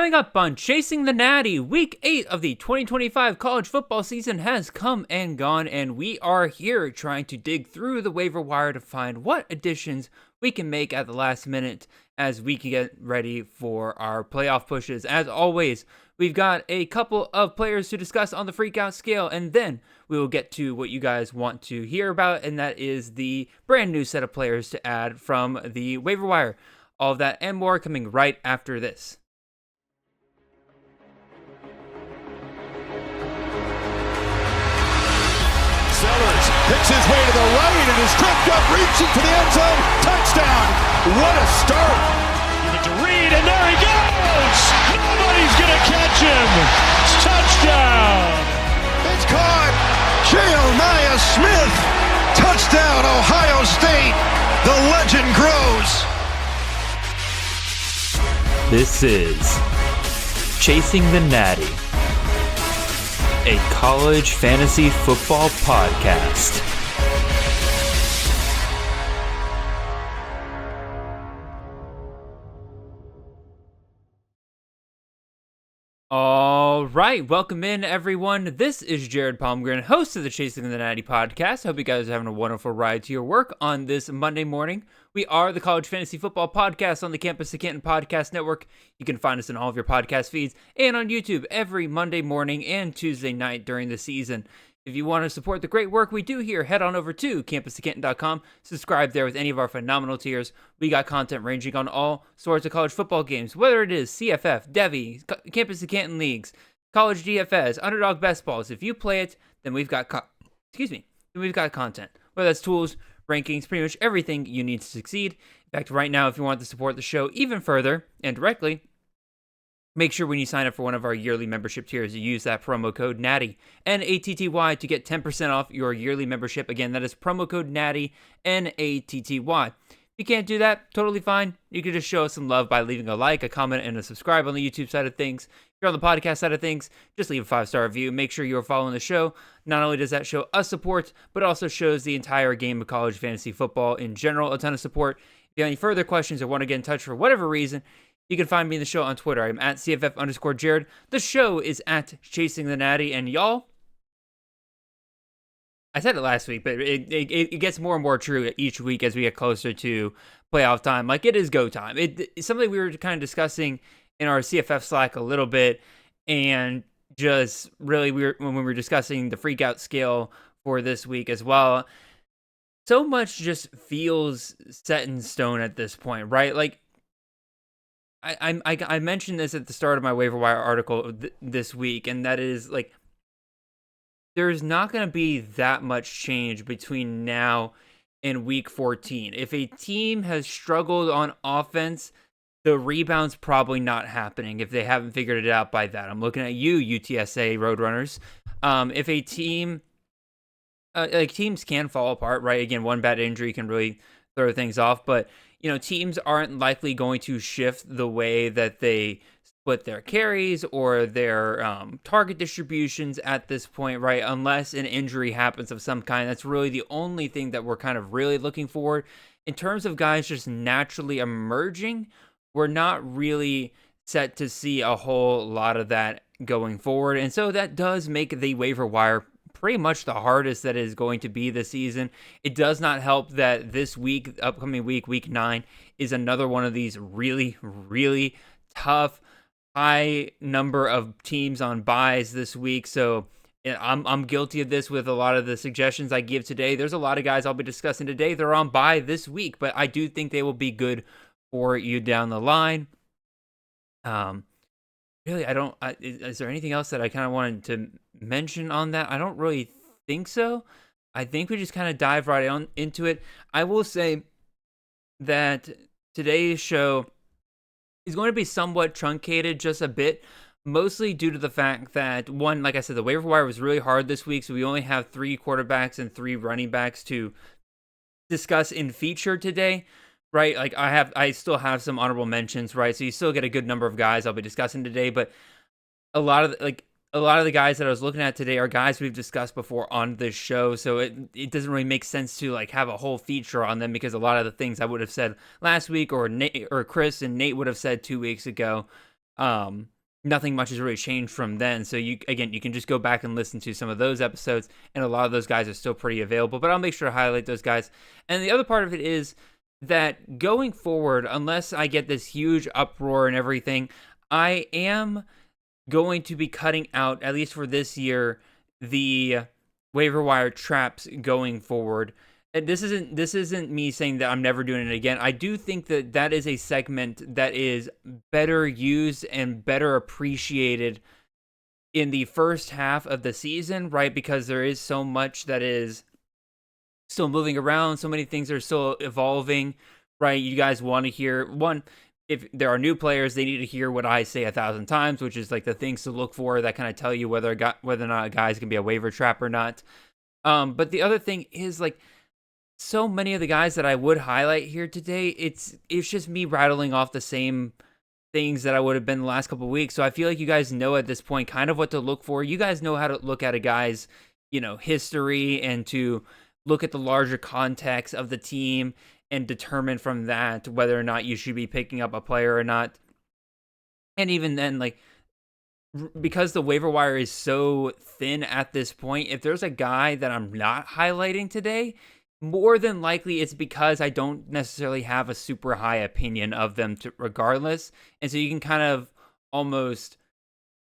Coming up on Chasing the Natty, Week 8 of the 2025 college football season has come and gone, and we are here trying to dig through the waiver wire to find what additions we can make at the last minute as we can get ready for our playoff pushes. As always, we've got a couple of players to discuss on the freakout scale, and then we will get to what you guys want to hear about, and that is the brand new set of players to add from the waiver wire. All of that and more coming right after this. Sellers picks his way to the right and is tripped up, reaching for the end zone. Touchdown. What a start. Give it to Reed, and there he goes. Nobody's going to catch him. Touchdown. It's caught. Jeremiah Smith. Touchdown, Ohio State. The legend grows. This is Chasing the Natty, a college fantasy football podcast. All right, welcome in everyone. This is Jared Palmgren, host of the Chasing the Natty podcast. Hope you guys are having a wonderful ride to your work on this Monday morning. We are the college fantasy football podcast on the Campus to Canton Podcast Network. You can find us in all of your podcast feeds and on YouTube every Monday morning and Tuesday night during the season. If you want to support the great work we do here, head on over to campustocanton.com. Subscribe there with any of our phenomenal tiers. We got content ranging on all sorts of college football games, whether it is CFF, Devy, Campus to Canton Leagues, College DFS, Underdog Best Balls. If you play it, then we've got content. Whether that's tools, rankings, pretty much everything you need to succeed. In fact, right now, if you want to support the show even further and directly, make sure when you sign up for one of our yearly membership tiers, you use that promo code NATTY, N-A-T-T-Y, to get 10% off your yearly membership. Again, that is promo code NATTY, N-A-T-T-Y. If you can't do that, totally fine. You can just show us some love by leaving a like, a comment, and a subscribe on the YouTube side of things. If you're on the podcast side of things, just leave a 5-star review. Make sure you're following the show. Not only does that show us support, but also shows the entire game of college fantasy football in general a ton of support. If you have any further questions or want to get in touch for whatever reason, you can find me in the show on Twitter. I'm at CFF_Jared. The show is at Chasing the Natty. And y'all, I said it last week, but it gets more and more true each week as we get closer to playoff time. Like, it is go time. It's something we were kind of discussing in our CFF Slack a little bit, and just really when we were discussing the freakout scale for this week as well. So much just feels set in stone at this point, right? Like, I mentioned this at the start of my waiver wire article this week, and that is, like, there's not going to be that much change between now and week 14. If a team has struggled on offense, the rebound's probably not happening if they haven't figured it out by that. I'm looking at you, UTSA Roadrunners. If a team, teams can fall apart, right? Again, one bad injury can really throw things off, but teams aren't likely going to shift the way that they split their carries or their target distributions at this point, right? Unless an injury happens of some kind. That's really the only thing that we're kind of really looking for. In terms of guys just naturally emerging, we're not really set to see a whole lot of that going forward. And so that does make the waiver wire pretty much the hardest that is going to be this season. It does not help that this week, upcoming week, week 9, is another one of these really, really tough, high number of teams on buys this week. So I'm guilty of this with a lot of the suggestions I give today. There's a lot of guys I'll be discussing today that are on buy this week, but I do think they will be good for you down the line. Really, is there anything else that I kind of wanted to mention on that? I don't really think so. I think we just kind of dive right on into it. I will say that today's show is going to be somewhat truncated just a bit, mostly due to the fact that, one, like I said, the waiver wire was really hard this week, so we only have 3 quarterbacks and 3 running backs to discuss in feature today. Right, like I still have some honorable mentions, right? So you still get a good number of guys I'll be discussing today, but a lot of the guys that I was looking at today are guys we've discussed before on this show, so it doesn't really make sense to like have a whole feature on them, because a lot of the things I would have said last week, or Nate or Chris and Nate would have said 2 weeks ago, Nothing much has really changed from then. So you can just go back and listen to some of those episodes, and a lot of those guys are still pretty available. But I'll make sure to highlight those guys. And the other part of it is that going forward, unless I get this huge uproar and everything, I am going to be cutting out, at least for this year, the waiver wire traps going forward. And this isn't me saying that I'm never doing it again. I do think that that is a segment that is better used and better appreciated in the first half of the season, right? Because there is so much that is still moving around. So many things are still evolving, right? You guys want to hear, one, if there are new players, they need to hear what I say 1,000 times, which is like the things to look for that kind of tell you whether or not a guy's going to be a waiver trap or not. But the other thing is, like, so many of the guys that I would highlight here today, it's just me rattling off the same things that I would have been the last couple of weeks. So I feel like you guys know at this point kind of what to look for. You guys know how to look at a guy's, history, and to look at the larger context of the team and determine from that whether or not you should be picking up a player or not. And even then, like, because the waiver wire is so thin at this point, if there's a guy that I'm not highlighting today, more than likely it's because I don't necessarily have a super high opinion of them regardless. And so you can kind of almost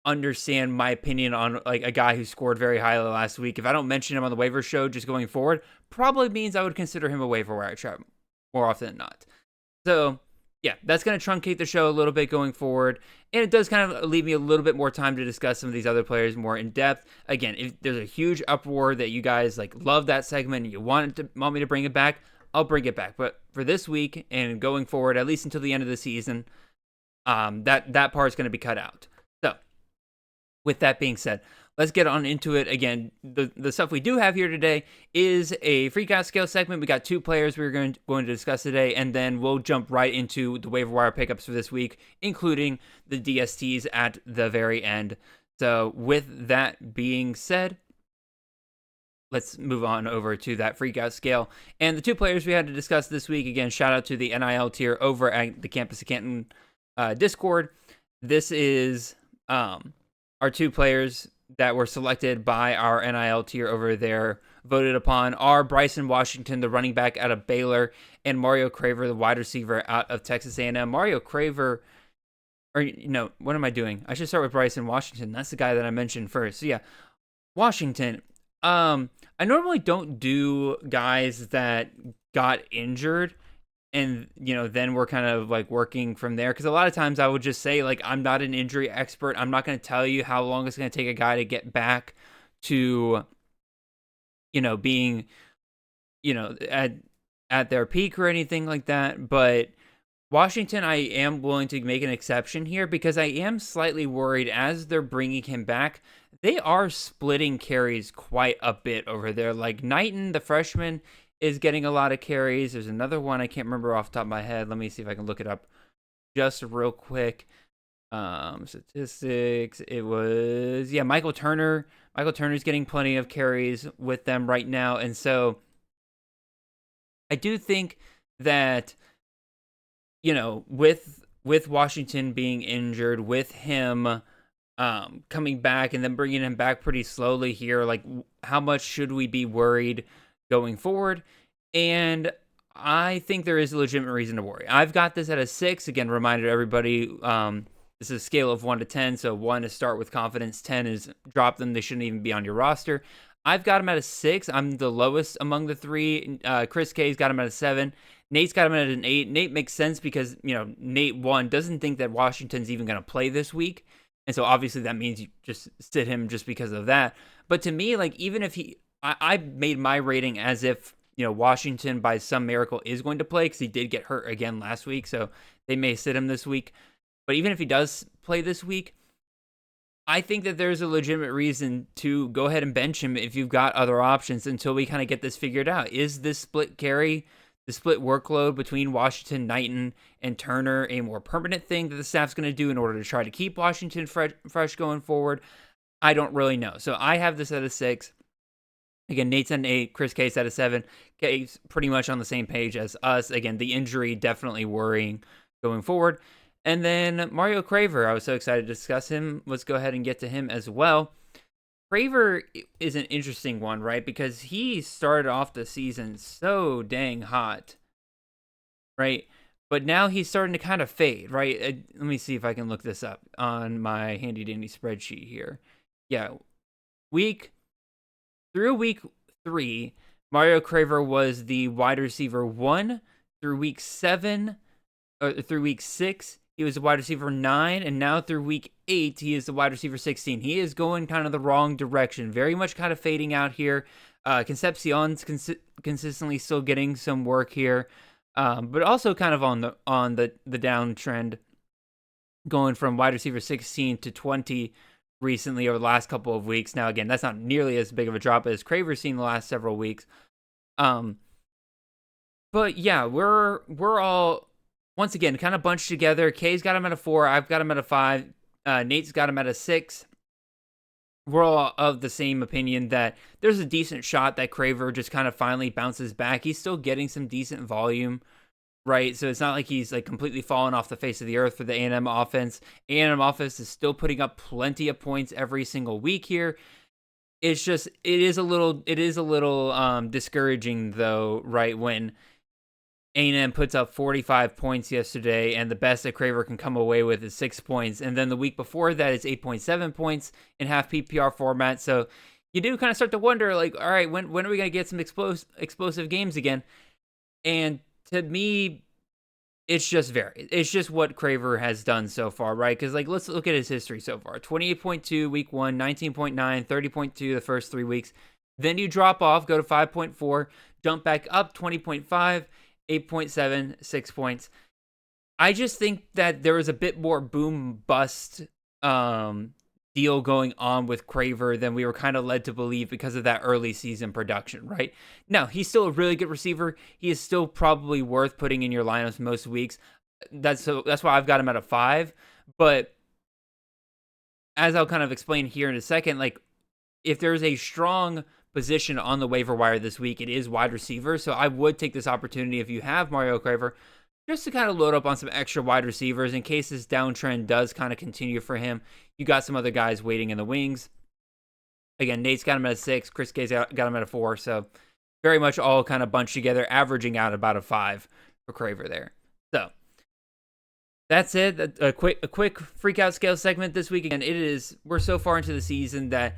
understand my opinion on, like, a guy who scored very highly last week. If I don't mention him on the waiver show just going forward, probably means I would consider him a waiver wire trap more often than not. So yeah, that's going to truncate the show a little bit going forward. And it does kind of leave me a little bit more time to discuss some of these other players more in depth. Again, if there's a huge uproar that you guys like love that segment and you want me to bring it back, I'll bring it back. But for this week and going forward, at least until the end of the season, that part is going to be cut out. So with that being said, let's get on into it. Again, the stuff we do have here today is a freak out scale segment. We got 2 players we're going to discuss today, and then we'll jump right into the waiver wire pickups for this week, including the DSTs at the very end. So with that being said, let's move on over to that freak out scale. And the 2 players we had to discuss this week, again, shout out to the NIL tier over at the Campus of Canton Discord. This is our 2 players that were selected by our NIL tier over there, voted upon, are Bryson Washington, the running back out of Baylor, and Mario Craver, the wide receiver out of Texas A&M. Mario Craver, or, what am I doing? I should start with Bryson Washington. That's the guy that I mentioned first. So yeah, Washington. I normally don't do guys that got injured and, then we're kind of like working from there. Because a lot of times I would just say, like, I'm not an injury expert. I'm not going to tell you how long it's going to take a guy to get back to, being, at their peak or anything like that. But Washington, I am willing to make an exception here because I am slightly worried as they're bringing him back. They are splitting carries quite a bit over there. Like, Knighton, the freshman, is getting a lot of carries. There's another one I can't remember off the top of my head. Let me see if I can look it up just real quick. Statistics. It was, Michael Turner. Michael Turner's getting plenty of carries with them right now. And so I do think that, with Washington being injured, with him coming back and then bringing him back pretty slowly here, like, how much should we be worried going forward? And I think there is a legitimate reason to worry. I've got this at a 6. Again, reminder to everybody, this is a scale of 1 to 10. So 1 is start with confidence, 10 is drop them. They shouldn't even be on your roster. I've got him at a 6. I'm the lowest among the 3. Chris K's got him at a 7. Nate's got him at an 8. Nate makes sense because, Nate, 1, doesn't think that Washington's even going to play this week. And so obviously that means you just sit him just because of that. But to me, like, even if I made my rating as if, Washington by some miracle is going to play, because he did get hurt again last week. So they may sit him this week. But even if he does play this week, I think that there's a legitimate reason to go ahead and bench him if you've got other options until we kind of get this figured out. Is this split carry, the split workload between Washington, Knighton, and Turner a more permanent thing that the staff's going to do in order to try to keep Washington fresh going forward? I don't really know. So I have this at a 6. Again, Nate's at an 8, Chris K's at a 7. K's pretty much on the same page as us. Again, the injury definitely worrying going forward. And then Mario Craver, I was so excited to discuss him. Let's go ahead and get to him as well. Craver is an interesting one, right? Because he started off the season so dang hot, right? But now he's starting to kind of fade, right? Let me see if I can look this up on my handy dandy spreadsheet here. Yeah, through week 3, Mario Craver was the wide receiver 1. Through week 7, or through week 6, he was the wide receiver 9, and now through week 8, he is the wide receiver 16. He is going kind of the wrong direction, very much kind of fading out here. Concepcion's consistently still getting some work here, but also kind of on the downtrend, going from wide receiver 16 to 20 recently over the last couple of weeks. Now, again, that's not nearly as big of a drop as Craver's seen the last several weeks. But yeah, we're all, once again, kind of bunched together. Kay's got him at a 4. I've got him at a 5. Nate's got him at a 6. We're all of the same opinion that there's a decent shot that Craver just kind of finally bounces back. He's still getting some decent volume, right? So it's not like he's like completely fallen off the face of the earth for the A&M offense. A&M offense is still putting up plenty of points every single week here. It's just, it is a little discouraging though, right? When A&M puts up 45 points yesterday, and the best that Craver can come away with is 6 points. And then the week before that is 8.7 points in half PPR format. So you do kind of start to wonder, like, all right, when are we going to get some explosive games again? And to me, it's just what Craver has done so far, right? Because, like, let's look at his history so far. 28.2 week 1, 19.9, 30.2 the first 3 weeks. Then you drop off, go to 5.4, jump back up 20.5, 8.7, 6 points. I just think that there was a bit more boom-bust deal going on with Craver than we were kind of led to believe because of that early season production, right? Now, he's still a really good receiver. He is still probably worth putting in your lineups most weeks. That's why I've got him at a 5. But as I'll kind of explain here in a second, like, if there's a strong position on the waiver wire this week, it is wide receiver. So I would take this opportunity, if you have Mario Craver, just to kind of load up on some extra wide receivers in case this downtrend does kind of continue for him. You got some other guys waiting in the wings. Again, Nate's got him at a 6. Chris Gay's got him at a 4. So very much all kind of bunched together, averaging out about a 5 for Craver there. So that's it. A quick freak out scale segment this week. Again, we're so far into the season that,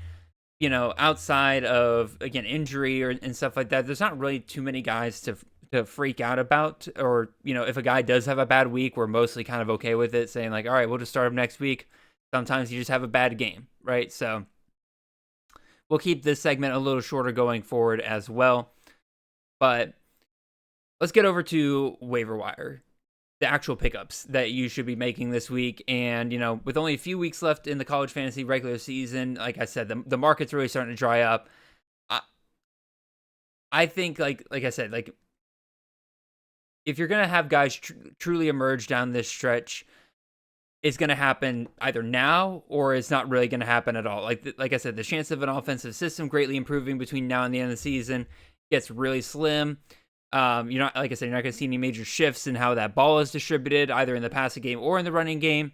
you know, outside of, again, injury and stuff like that, there's not really too many guys to freak out about. Or, you know, if a guy does have a bad week, we're mostly kind of okay with it, saying like, all right, we'll just start him next week. Sometimes you just have a bad game, right? So we'll keep this segment a little shorter going forward as well. But let's get over to waiver wire, the actual pickups that you should be making this week. And, you know, with only a few weeks left in the college fantasy regular season, like I said, the market's really starting to dry up. I think, like I said, like, if you're going to have guys truly emerge down this stretch, it's going to happen either now or it's not really going to happen at all. Like I said, the chance of an offensive system greatly improving between now and the end of the season gets really slim. Like I said, you're not going to see any major shifts in how that ball is distributed, either in the passing game or in the running game.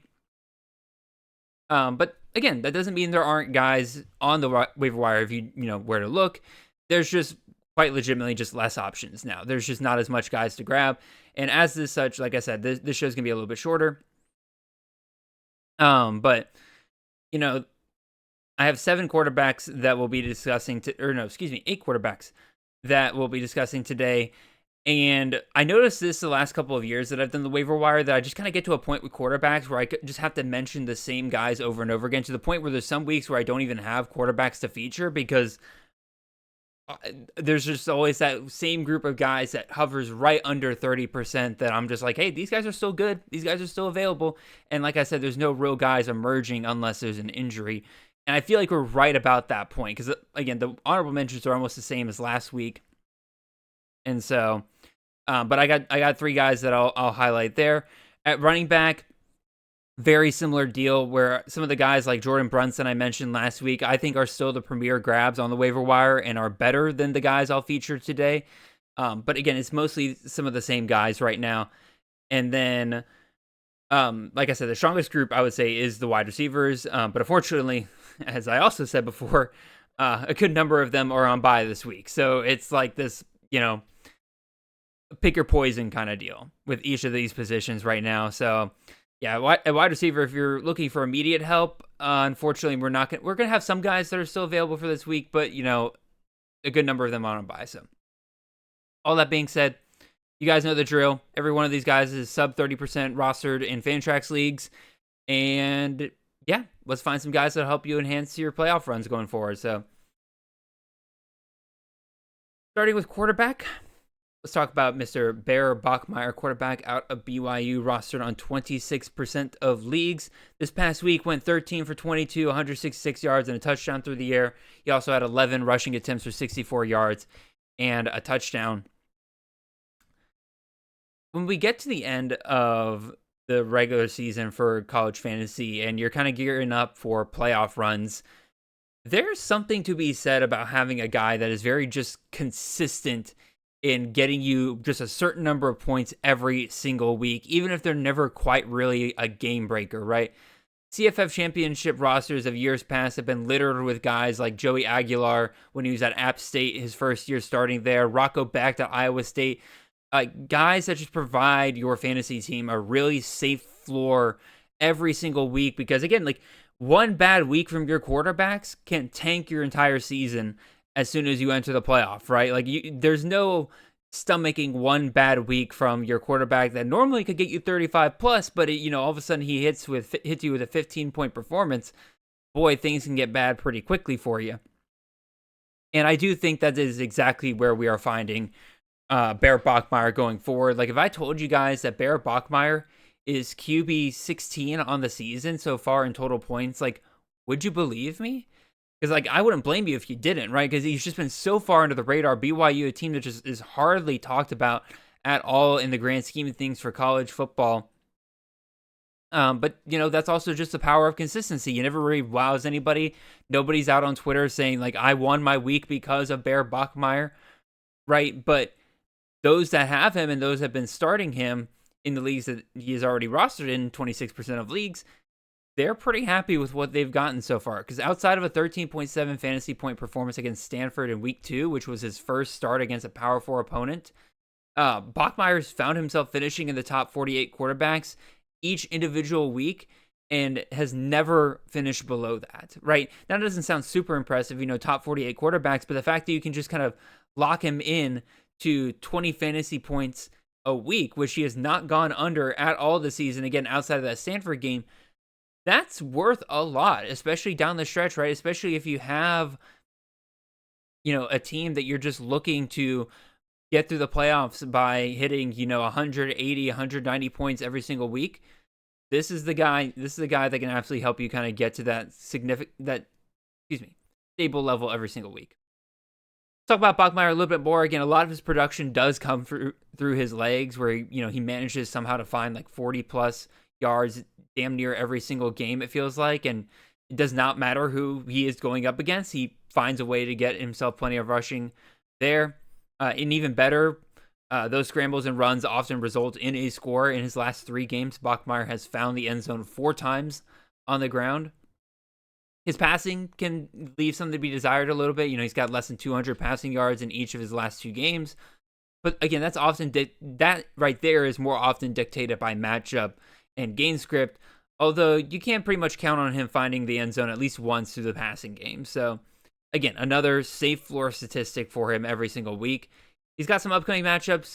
But again, that doesn't mean there aren't guys on the waiver wire if you know where to look. There's just quite legitimately just less options now. There's just not as much guys to grab. And as this such, like I said, this show's going to be a little bit shorter. But, you know, I have 7 quarterbacks that we'll be discussing, 8 quarterbacks that we'll be discussing today. And I noticed this the last couple of years that I've done the waiver wire, that I just kind of get to a point with quarterbacks where I just have to mention the same guys over and over again, to the point where there's some weeks where I don't even have quarterbacks to feature because there's just always that same group of guys that hovers right under 30% that I'm just like, hey, these guys are still good. These guys are still available. And like I said, there's no real guys emerging unless there's an injury. And I feel like we're right about that point because, again, the honorable mentions are almost the same as last week. And so, but I got 3 guys that I'll highlight there. At running back, very similar deal where some of the guys like Jordan Brunson I mentioned last week, I think are still the premier grabs on the waiver wire and are better than the guys I'll feature today. But again, it's mostly some of the same guys right now. And then Like I said, the strongest group I would say is the wide receivers. But unfortunately, as I also said before, a good number of them are on bye this week. So it's like this, pick your poison kind of deal with each of these positions right now. So yeah, a wide receiver, if you're looking for immediate help, unfortunately, we're gonna have some guys that are still available for this week, but a good number of them on bye. So all that being said, you guys know the drill. Every one of these guys is sub 30% rostered in Fantrax leagues. And yeah, let's find some guys that help you enhance your playoff runs going forward. So starting with quarterback, let's talk about Mr. Bear Bachmeier, quarterback out of BYU, rostered on 26% of leagues. This past week went 13 for 22, 166 yards and a touchdown through the air. He also had 11 rushing attempts for 64 yards and a touchdown. When we get to the end of the regular season for college fantasy and you're kind of gearing up for playoff runs, there's something to be said about having a guy that is very just consistent in getting you just a certain number of points every single week, even if they're never quite really a game breaker, right? CFF championship rosters of years past have been littered with guys like Joey Aguilar when he was at App State, his first year starting there, Rocco Becht at Iowa State. Guys that just provide your fantasy team a really safe floor every single week, because again, like one bad week from your quarterbacks can tank your entire season as soon as you enter the playoff, right? Like there's no stomaching one bad week from your quarterback that normally could get you 35 plus, but all of a sudden he hits you with a 15-point performance. Boy, things can get bad pretty quickly for you. And I do think that is exactly where we are finding Bear Bachmeier going forward. Like if I told you guys that Bear Bachmeier is QB 16 on the season so far in total points, like would you believe me? Because like I wouldn't blame you if you didn't, right? Because he's just been so far under the radar. BYU, a team that just is hardly talked about at all in the grand scheme of things for college football. But that's also just the power of consistency. You never really wows anybody. Nobody's out on Twitter saying like I won my week because of Bear Bachmeier, right? But those that have him and those that have been starting him in the leagues that he is already rostered in, 26% of leagues, they're pretty happy with what they've gotten so far. Because outside of a 13.7 fantasy point performance against Stanford in week 2, which was his first start against a Power 4 opponent, Bachmeier's found himself finishing in the top 48 quarterbacks each individual week and has never finished below that, right? That doesn't sound super impressive, top 48 quarterbacks, but the fact that you can just kind of lock him in to 20 fantasy points a week, which he has not gone under at all this season, again, outside of that Stanford game, that's worth a lot, especially down the stretch, right? Especially if you have, a team that you're just looking to get through the playoffs by hitting, 180, 190 points every single week. This is the guy that can absolutely help you kind of get to that stable level every single week. Talk about Bachmeier a little bit more. Again, a lot of his production does come through his legs, where he manages somehow to find like 40 plus yards damn near every single game, it feels like, and it does not matter who he is going up against. He finds a way to get himself plenty of rushing there. And even better, those scrambles and runs often result in a score. In his last 3 games, Bachmeier has found the end zone 4 times on the ground. His passing can leave something to be desired a little bit. He's got less than 200 passing yards in each of his last 2 games. But again, that's often that right there is more often dictated by matchup and game script. Although you can pretty much count on him finding the end zone at least once through the passing game. So again, another safe floor statistic for him every single week. He's got some upcoming matchups.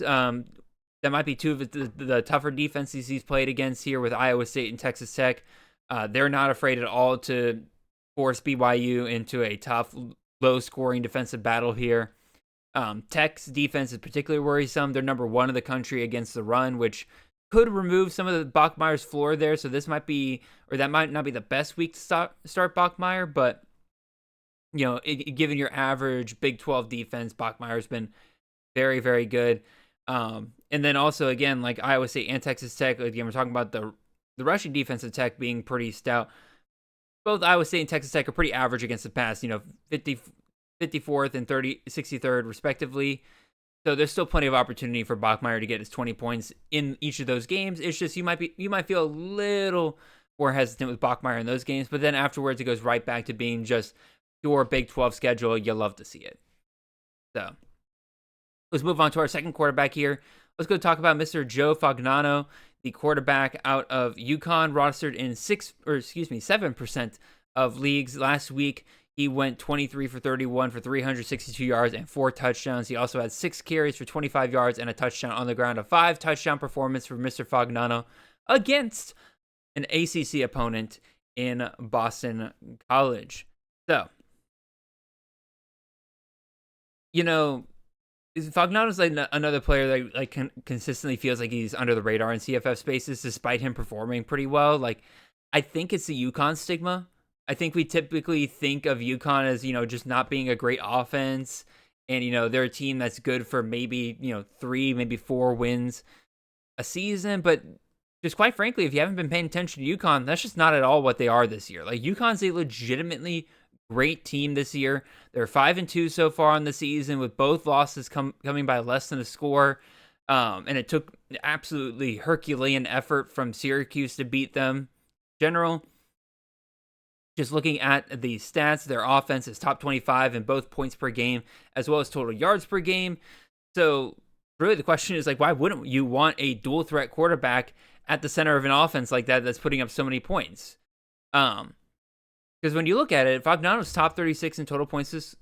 That might be 2 of the tougher defenses he's played against here with Iowa State and Texas Tech. They're not afraid at all to force BYU into a tough, low-scoring defensive battle here. Tech's defense is particularly worrisome. They're number 1 in the country against the run, which could remove some of the Bachmeier's floor there. So this might be, or that might not be the best week to start Bachmeier, but given your average Big 12 defense, Bachmeier's been very, very good. And then also, again, like Iowa State and Texas Tech, again, we're talking about the rushing defense of Tech being pretty stout. Both Iowa State and Texas Tech are pretty average against the pass, 54th and 63rd respectively. So there's still plenty of opportunity for Bachmeier to get his 20 points in each of those games. It's just you might feel a little more hesitant with Bachmeier in those games, but then afterwards it goes right back to being just your Big 12 schedule. You love to see it. So let's move on to our second quarterback here. Let's go talk about Mr. Joe Fagnano, the quarterback out of UConn, rostered in 7% of leagues. Last week, he went 23 for 31 for 362 yards and 4 touchdowns. He also had 6 carries for 25 yards and a touchdown on the ground. A 5-touchdown performance for Mr. Fagnano against an ACC opponent in Boston College. So, Fagnano's like another player that consistently feels like he's under the radar in CFF spaces, despite him performing pretty well. Like, I think it's the UConn stigma. I think we typically think of UConn as, just not being a great offense. And, they're a team that's good for maybe, 3, maybe 4 wins a season. But just quite frankly, if you haven't been paying attention to UConn, that's just not at all what they are this year. Like, UConn's a legitimately great team this year. They're 5-2 so far on the season, with both losses coming by less than a score. And it took absolutely Herculean effort from Syracuse to beat them. General, just looking at the stats, their offense is top 25 in both points per game as well as total yards per game. So really the question is, why wouldn't you want a dual threat quarterback at the center of an offense like that that's putting up so many points? Because when you look at it, Fagnano's top 36 in total points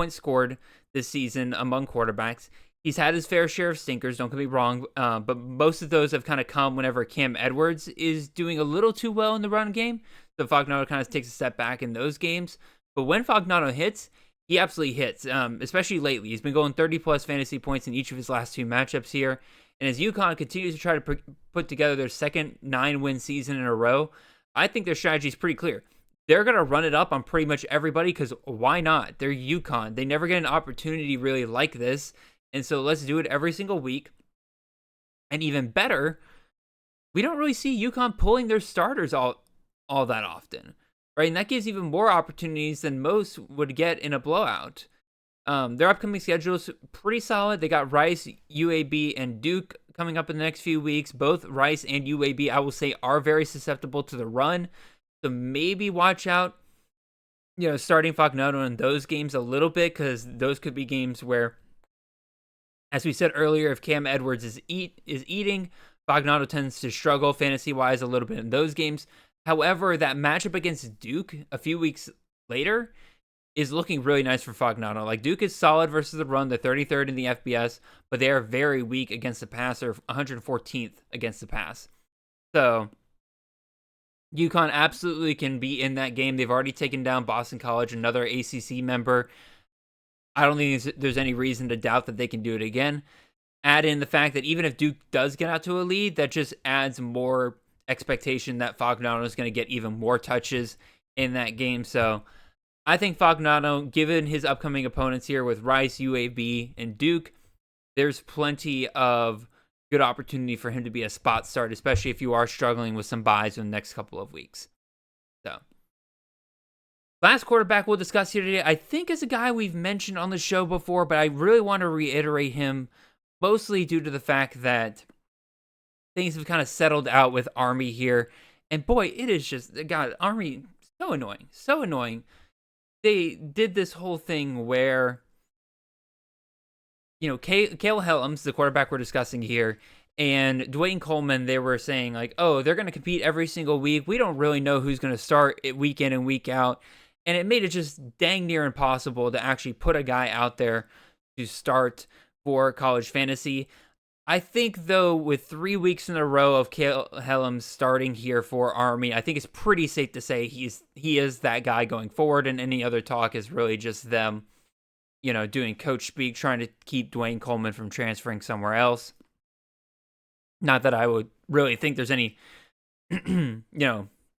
scored this season among quarterbacks. He's had his fair share of stinkers, don't get me wrong, but most of those have kind of come whenever Cam Edwards is doing a little too well in the run game. So Fagnano kind of takes a step back in those games. But when Fagnano hits, he absolutely hits, especially lately. He's been going 30-plus fantasy points in each of his last 2 matchups here. And as UConn continues to try to put together their second 9-win season in a row, I think their strategy is pretty clear. They're going to run it up on pretty much everybody because why not? They're UConn. They never get an opportunity really like this. And so let's do it every single week. And even better, we don't really see UConn pulling their starters all that often, right? And that gives even more opportunities than most would get in a blowout. Their upcoming schedule is pretty solid. They got Rice, UAB, and Duke coming up in the next few weeks. Both Rice and UAB, I will say, are very susceptible to the run. So maybe watch out, starting Fagnano in those games a little bit, because those could be games where, as we said earlier, if Cam Edwards is eating, Fagnano tends to struggle fantasy-wise a little bit in those games. However, that matchup against Duke a few weeks later is looking really nice for Fagnano. Like, Duke is solid versus the run, they're 33rd in the FBS, but they are very weak against the pass. They're 114th against the pass. So UConn absolutely can be in that game. They've already taken down Boston College, another ACC member. I don't think there's any reason to doubt that they can do it again. Add in the fact that even if Duke does get out to a lead, that just adds more expectation that Fagnano is going to get even more touches in that game. So I think Fagnano, given his upcoming opponents here with Rice, UAB, and Duke, there's plenty of good opportunity for him to be a spot start, especially if you are struggling with some buys in the next couple of weeks. So, last quarterback we'll discuss here today, I think, is a guy we've mentioned on the show before, but I really want to reiterate him, mostly due to the fact that things have kind of settled out with Army here. And boy, it is just, God, Army, so annoying. So annoying. They did this whole thing where, Cale Helms, the quarterback we're discussing here, and Dwayne Coleman, they were saying, they're going to compete every single week. We don't really know who's going to start week in and week out. And it made it just dang near impossible to actually put a guy out there to start for college fantasy. I think, though, with 3 weeks in a row of Cale Helms starting here for Army, I think it's pretty safe to say he is that guy going forward, and any other talk is really just them, doing coach speak, trying to keep Dwayne Coleman from transferring somewhere else. Not that I would really think there's any,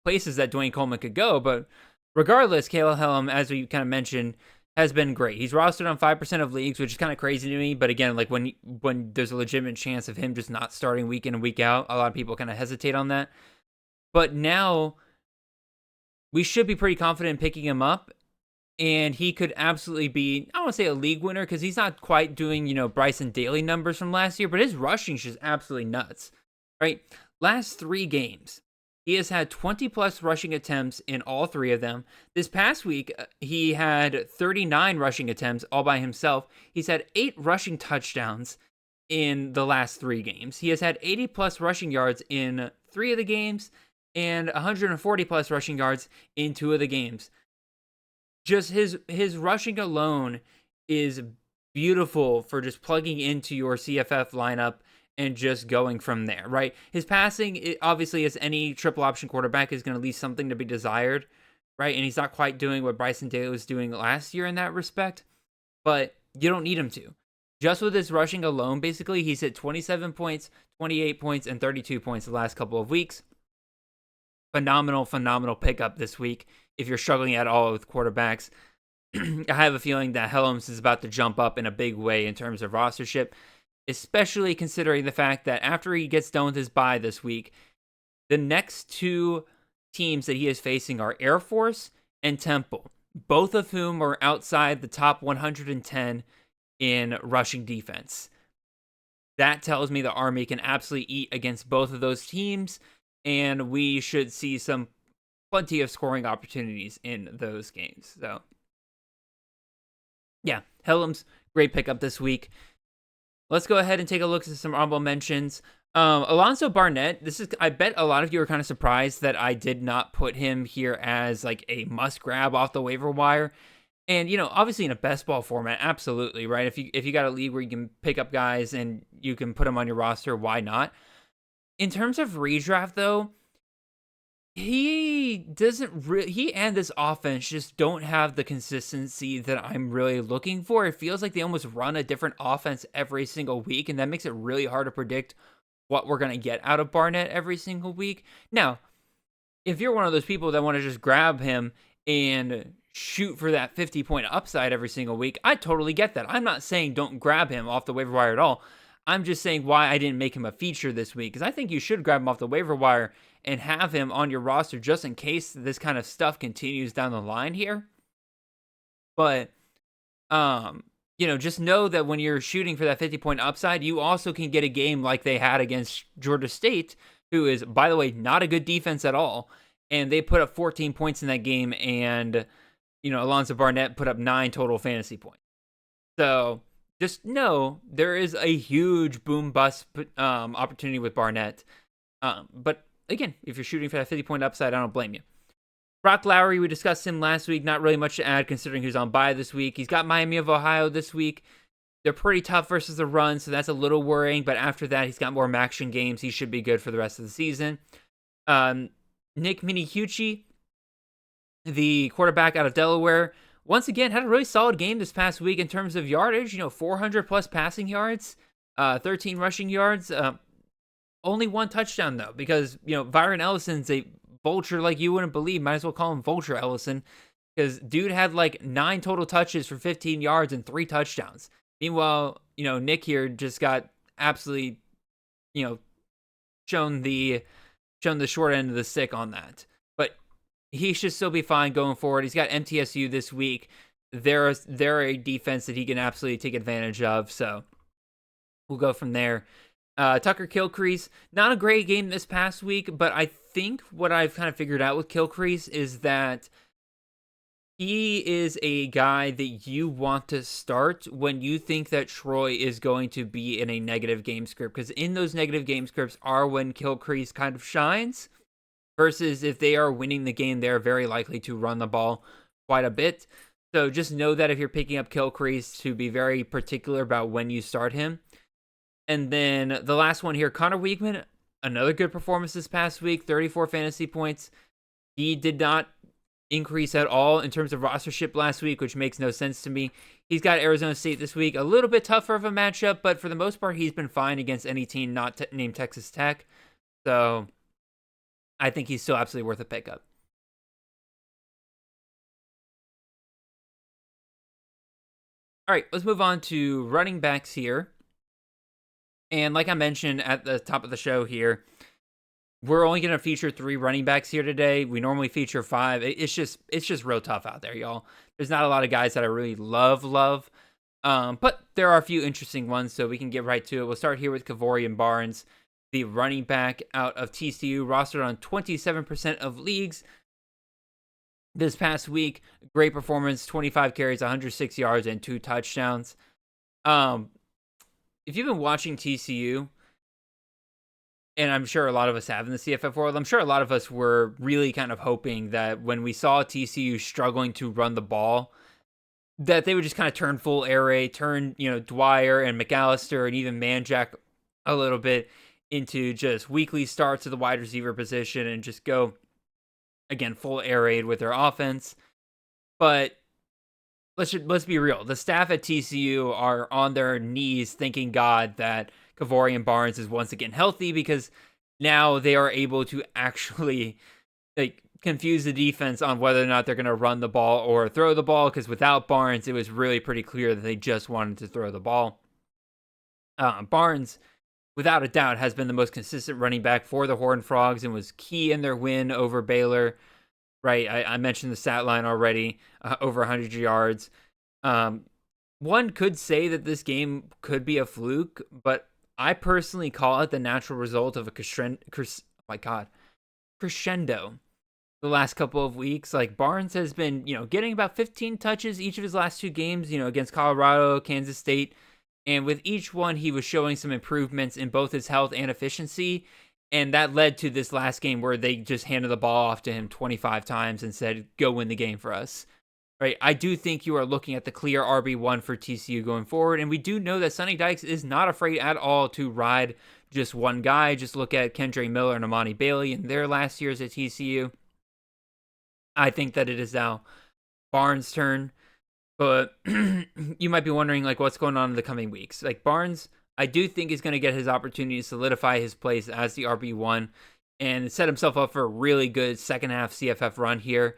places that Dwayne Coleman could go, but regardless, Cale Helms, as we kind of mentioned, has been great. He's rostered on 5% of leagues, which is kind of crazy to me. But again, when there's a legitimate chance of him just not starting week in and week out, a lot of people kind of hesitate on that. But now we should be pretty confident in picking him up. And he could absolutely be, I don't want to say a league winner because he's not quite doing, Bryson Daly numbers from last year, but his rushing is just absolutely nuts, right? Last 3 games, he has had 20 plus rushing attempts in all 3 of them. This past week, he had 39 rushing attempts all by himself. He's had 8 rushing touchdowns in the last 3 games. He has had 80 plus rushing yards in 3 of the games and 140 plus rushing yards in 2 of the games. Just his rushing alone is beautiful for just plugging into your CFF lineup and just going from there, right? His passing, obviously, as any triple option quarterback, is going to leave something to be desired, right? And he's not quite doing what Bryson Daly was doing last year in that respect, but you don't need him to. Just with his rushing alone, basically, he's hit 27 points, 28 points, and 32 points the last couple of weeks. Phenomenal pickup this week. If you're struggling at all with quarterbacks, I have a feeling that Helms is about to jump up in a big way in terms of rostership, especially considering the fact that after he gets done with his bye this week, the next 2 teams that he is facing are Air Force and Temple, both of whom are outside the top 110 in rushing defense. That tells me the Army can absolutely eat against both of those teams, and we should see plenty of scoring opportunities in those games. So, yeah, Helms, great pickup this week. Let's go ahead and take a look at some honorable mentions. Alonzo Barnett, I bet a lot of you are kind of surprised that I did not put him here as like a must grab off the waiver wire. And, obviously in a best ball format, absolutely, right? If you got a league where you can pick up guys and you can put them on your roster, why not? In terms of redraft, though, he and this offense just don't have the consistency that I'm really looking for. It feels like they almost run a different offense every single week, and that makes it really hard to predict what we're going to get out of Barnett every single week. Now, if you're one of those people that want to just grab him and shoot for that 50-point upside every single week, I totally get that. I'm not saying don't grab him off the waiver wire at all. I'm just saying why I didn't make him a feature this week, because I think you should grab him off the waiver wire and have him on your roster just in case this kind of stuff continues down the line here. But, just know that when you're shooting for that 50-point upside, you also can get a game like they had against Georgia State, who is, by the way, not a good defense at all. And they put up 14 points in that game, and, Alonzo Barnett put up 9 total fantasy points. So just know there is a huge boom-bust opportunity with Barnett. But again, if you're shooting for that 50-point upside, I don't blame you. Brock Lowry, we discussed him last week. Not really much to add considering he's on bye this week. He's got Miami of Ohio this week. They're pretty tough versus the run, so that's a little worrying. But after that, he's got more action games. He should be good for the rest of the season. Nick Minicucci, the quarterback out of Delaware, once again had a really solid game this past week in terms of yardage. 400 plus passing yards, 13 rushing yards. Only 1 touchdown, though, because, Byron Ellison's a vulture like you wouldn't believe. Might as well call him Vulture Ellison, because dude had like 9 total touches for 15 yards and 3 touchdowns. Meanwhile, Nick here just got absolutely, shown the short end of the stick on that. But he should still be fine going forward. He's got MTSU this week. They're a defense that he can absolutely take advantage of, so we'll go from there. Tucker Kilcrease, not a great game this past week, but I think what I've kind of figured out with Kilcrease is that he is a guy that you want to start when you think that Troy is going to be in a negative game script, because in those negative game scripts are when Kilcrease kind of shines, versus if they are winning the game, they're very likely to run the ball quite a bit. So just know that if you're picking up Kilcrease, to be very particular about when you start him. And then the last one here, Connor Weigman, another good performance this past week, 34 fantasy points. He did not increase at all in terms of rostership last week, which makes no sense to me. He's got Arizona State this week, a little bit tougher of a matchup, but for the most part, he's been fine against any team not named Texas Tech. So I think he's still absolutely worth a pickup. All right, let's move on to running backs here. And like I mentioned at the top of the show here, we're only going to feature 3 running backs here today. We normally feature 5. It's just real tough out there, y'all. There's not a lot of guys that I really love. But there are a few interesting ones, so we can get right to it. We'll start here with Kavorian Barnes, the running back out of TCU, rostered on 27% of leagues this past week. Great performance, 25 carries, 106 yards, and 2 touchdowns. If you've been watching TCU, and I'm sure a lot of us have in the CFF world, I'm sure a lot of us were really kind of hoping that when we saw TCU struggling to run the ball, that they would just kind of turn full air raid, turn, Dwyer and McAllister and even Manjack a little bit into just weekly starts to the wide receiver position and just go, again, full air raid with their offense. But let's be real. The staff at TCU are on their knees thanking God that Kavorian Barnes is once again healthy, because now they are able to actually confuse the defense on whether or not they're going to run the ball or throw the ball, because without Barnes, it was really pretty clear that they just wanted to throw the ball. Barnes, without a doubt, has been the most consistent running back for the Horned Frogs and was key in their win over Baylor. Right, I mentioned the stat line already, over 100 yards. One could say that this game could be a fluke, but I personally call it the natural result of a crescendo the last couple of weeks. Like, Barnes has been, getting about 15 touches each of his last 2 games, against Colorado, Kansas State. And with each one, he was showing some improvements in both his health and efficiency. And that led to this last game where they just handed the ball off to him 25 times and said, go win the game for us. Right? I do think you are looking at the clear RB1 for TCU going forward. And we do know that Sonny Dykes is not afraid at all to ride just one guy. Just look at Kendre Miller and Amani Bailey in their last years at TCU. I think that it is now Barnes' turn. But you might be wondering, what's going on in the coming weeks. Barnes, I do think is going to get his opportunity to solidify his place as the RB1 and set himself up for a really good second half CFF run here.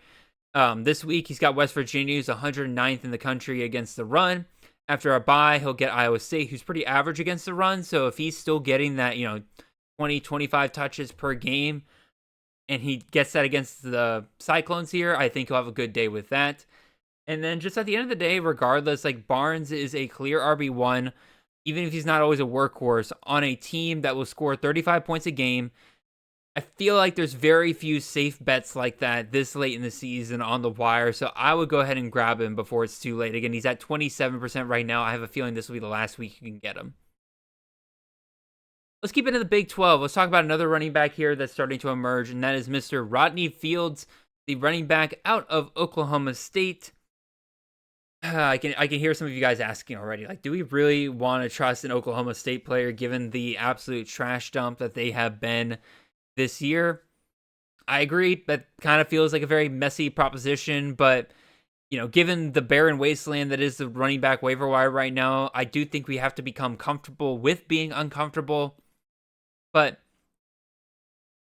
This week, he's got West Virginia, who's 109th in the country against the run. After a bye, he'll get Iowa State, who's pretty average against the run. So if he's still getting that, 20, 25 touches per game, and he gets that against the Cyclones here, I think he'll have a good day with that. And then just at the end of the day, regardless, Barnes is a clear RB1, even if he's not always a workhorse, on a team that will score 35 points a game. I feel like there's very few safe bets like that this late in the season on the wire, so I would go ahead and grab him before it's too late. Again, he's at 27% right now. I have a feeling this will be the last week you can get him. Let's keep it in the Big 12. Let's talk about another running back here that's starting to emerge, and that is Mr. Rodney Fields, the running back out of Oklahoma State. I can hear some of you guys asking already, do we really want to trust an Oklahoma State player given the absolute trash dump that they have been this year? I agree. That kind of feels like a very messy proposition, but given the barren wasteland that is the running back waiver wire right now, I do think we have to become comfortable with being uncomfortable. But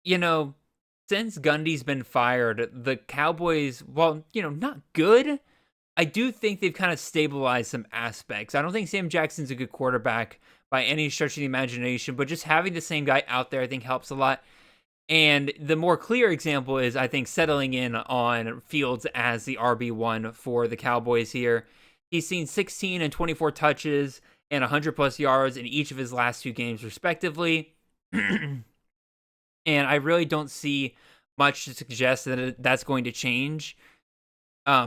since Gundy's been fired, the Cowboys, while not good, I do think they've kind of stabilized some aspects. I don't think Sam Jackson's a good quarterback by any stretch of the imagination, but just having the same guy out there, I think, helps a lot. And the more clear example is, I think, settling in on Fields as the RB1 for the Cowboys here. He's seen 16 and 24 touches and 100-plus yards in each of his last 2 games, respectively. And I really don't see much to suggest that that's going to change.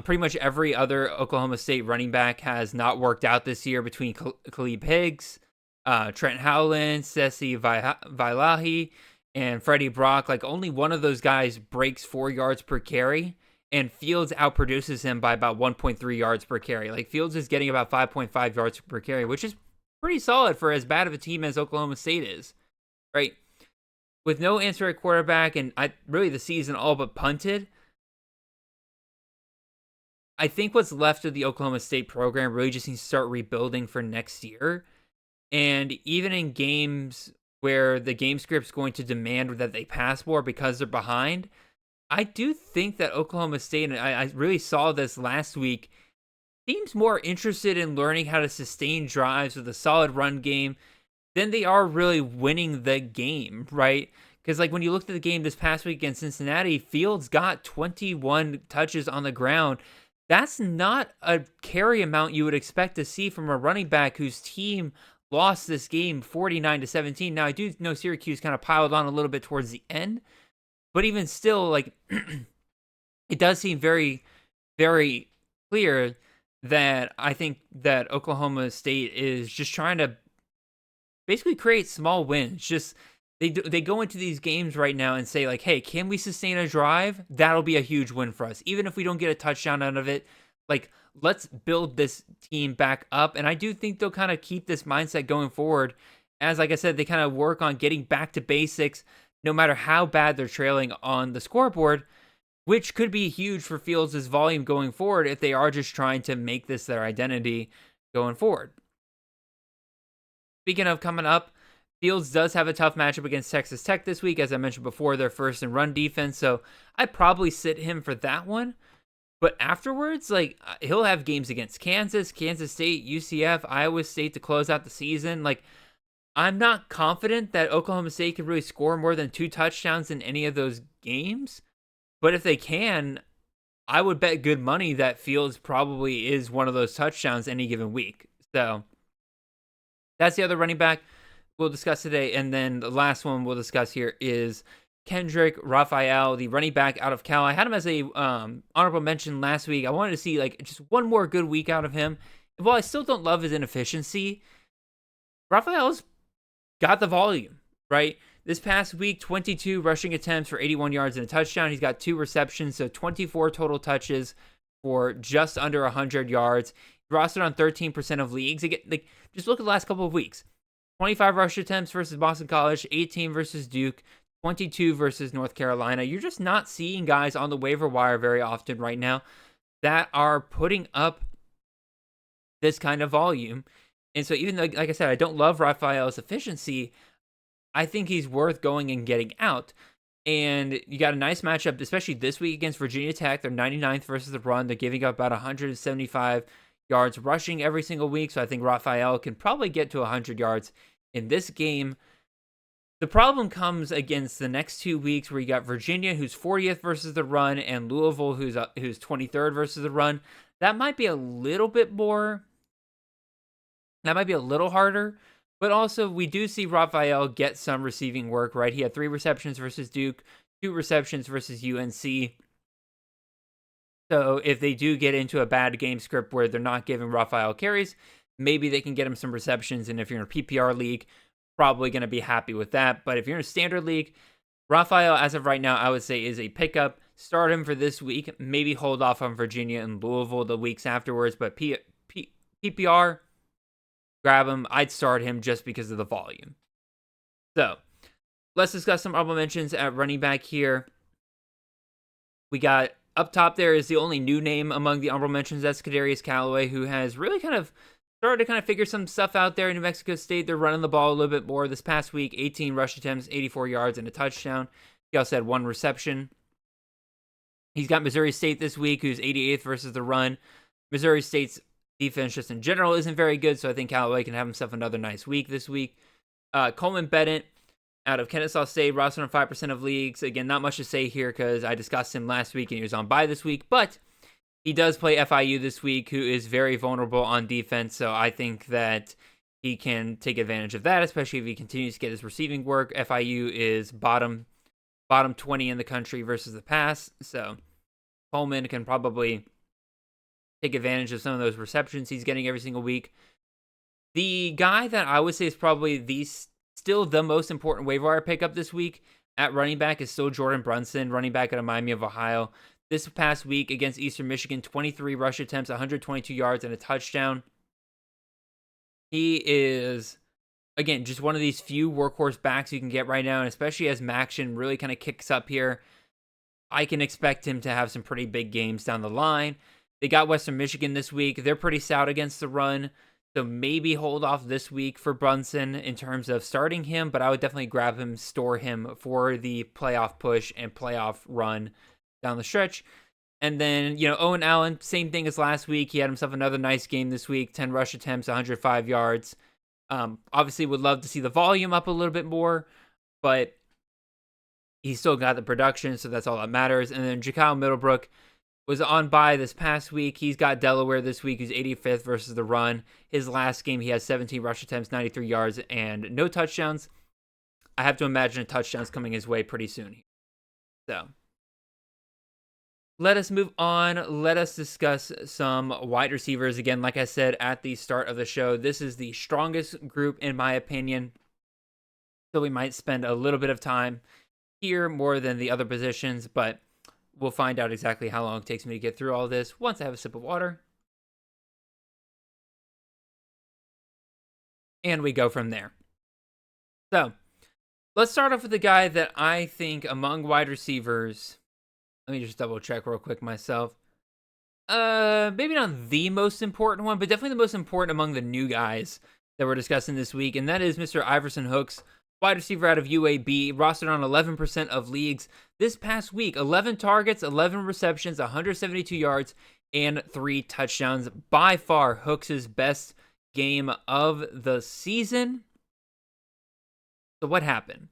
Pretty much every other Oklahoma State running back has not worked out this year, between Khalib Higgs, Trent Howland, Sesi Vailahi, and Freddie Brock. Only one of those guys breaks 4 yards per carry, and Fields outproduces him by about 1.3 yards per carry. Fields is getting about 5.5 yards per carry, which is pretty solid for as bad of a team as Oklahoma State is, right? With no answer at quarterback, and really the season all but punted, I think what's left of the Oklahoma State program really just needs to start rebuilding for next year. And even in games where the game script's going to demand that they pass more because they're behind, I do think that Oklahoma State, and I really saw this last week, seems more interested in learning how to sustain drives with a solid run game than they are really winning the game, right? Because, like, when you looked at the game this past week against Cincinnati, Fields got 21 touches on the ground. That's not a carry amount you would expect to see from a running back whose team lost this game 49-17. Now, I do know Syracuse kind of piled on a little bit towards the end, but even still, like, it does seem very, very clear that I think that Oklahoma State is just trying to basically create small wins. Just they go into these games right now and say, like, hey, can we sustain a drive? That'll be a huge win for us. Even if we don't get a touchdown out of it, like, let's build this team back up. And I do think they'll kind of keep this mindset going forward as, like I said, they kind of work on getting back to basics no matter how bad they're trailing on the scoreboard, which could be huge for Fields' volume going forward if they are just trying to make this their identity going forward. Speaking of coming up, Fields does have a tough matchup against Texas Tech this week. As I mentioned before, they're first in run defense, so I'd probably sit him for that one. But afterwards, like, he'll have games against Kansas, Kansas State, UCF, Iowa State to close out the season. Like, I'm not confident that Oklahoma State can really score more than 2 touchdowns in any of those games. But if they can, I would bet good money that Fields probably is one of those touchdowns any given week. So that's the other running back we'll discuss today. And then the last one we'll discuss here is Kendrick Raphael, the running back out of Cal. I had him as a honorable mention last week. I wanted to see, like, just one more good week out of him. And while I still don't love his inefficiency, Raphael's got the volume, right? This past week, 22 rushing attempts for 81 yards and a touchdown. He's got 2 receptions, so 24 total touches for just under 100 yards. He's rostered on 13% of leagues. Again, like, just look at the last couple of weeks. 25 rush attempts versus Boston College, 18 versus Duke, 22 versus North Carolina. You're just not seeing guys on the waiver wire very often right now that are putting up this kind of volume. And so even though, like I said, I don't love Raphael's efficiency, I think he's worth going and getting out. And you got a nice matchup, especially this week against Virginia Tech. They're 99th versus the run. They're giving up about 175 yards rushing every single week. So I think Raphael can probably get to 100 yards in this game. The problem comes against the next 2 weeks where you got Virginia, who's 40th versus the run, and Louisville, who's 23rd versus the run. That might be a little bit more. That might be a little harder. But also, we do see Raphael get some receiving work, right? He had 3 receptions versus Duke, 2 receptions versus UNC. So if they do get into a bad game script where they're not giving Raphael carries, maybe they can get him some receptions. And if you're in a PPR league, probably going to be happy with that. But if you're in a standard league, Raphael, as of right now, I would say is a pickup. Start him for this week. Maybe hold off on Virginia and Louisville the weeks afterwards. But PPR, grab him. I'd start him just because of the volume. So let's discuss some honorable mentions at running back here. We got up top there is the only new name among the honorable mentions. That's Kadarius Callaway, who has really kind of started to kind of figure some stuff out there in New Mexico State. They're running the ball a little bit more. This past week, 18 rush attempts, 84 yards, and a touchdown. He also had 1 reception. He's got Missouri State this week, who's 88th versus the run. Missouri State's defense just in general isn't very good, so I think Callaway can have himself another nice week this week. Coleman Bennett out of Kennesaw State, rostered on 5% of leagues. Again, not much to say here because I discussed him last week and he was on bye this week, but he does play FIU this week, who is very vulnerable on defense, so I think that he can take advantage of that, especially if he continues to get his receiving work. FIU is bottom 20 in the country versus the pass, so Coleman can probably take advantage of some of those receptions he's getting every single week. The guy that I would say is probably still the most important waiver wire pickup this week at running back is still Jordan Brunson, running back out of Miami of Ohio. This past week against Eastern Michigan, 23 rush attempts, 122 yards, and a touchdown. He is, again, just one of these few workhorse backs you can get right now, and especially as Maction really kind of kicks up here, I can expect him to have some pretty big games down the line. They got Western Michigan this week. They're pretty stout against the run, so maybe hold off this week for Brunson in terms of starting him, but I would definitely grab him, store him for the playoff push and playoff run down the stretch. And then, Owen Allen, same thing as last week. He had himself another nice game this week, 10 rush attempts, 105 yards. Obviously would love to see the volume up a little bit more, but He's still got the production, so that's all that matters. And then Jakyle Middlebrook was on bye this past week. He's got Delaware this week. He's 85th versus the run. His last game, he has 17 rush attempts, 93 yards, and no touchdowns. I have to imagine a touchdown's coming his way pretty soon. So, let us move on. Let us discuss some wide receivers. Again, like I said at the start of the show, this is the strongest group in my opinion. So we might spend a little bit of time here more than the other positions, but we'll find out exactly how long it takes me to get through all this once I have a sip of water. And we go from there. So, let's start off with the guy that I think among wide receivers, let me just double check real quick myself. Maybe not the most important one, but definitely the most important among the new guys that we're discussing this week, and that is Mr. Iverson Hooks, wide receiver out of UAB, rostered on 11% of leagues. This past week, 11 targets, 11 receptions, 172 yards, and 3 touchdowns. By far, Hooks' best game of the season. So what happened?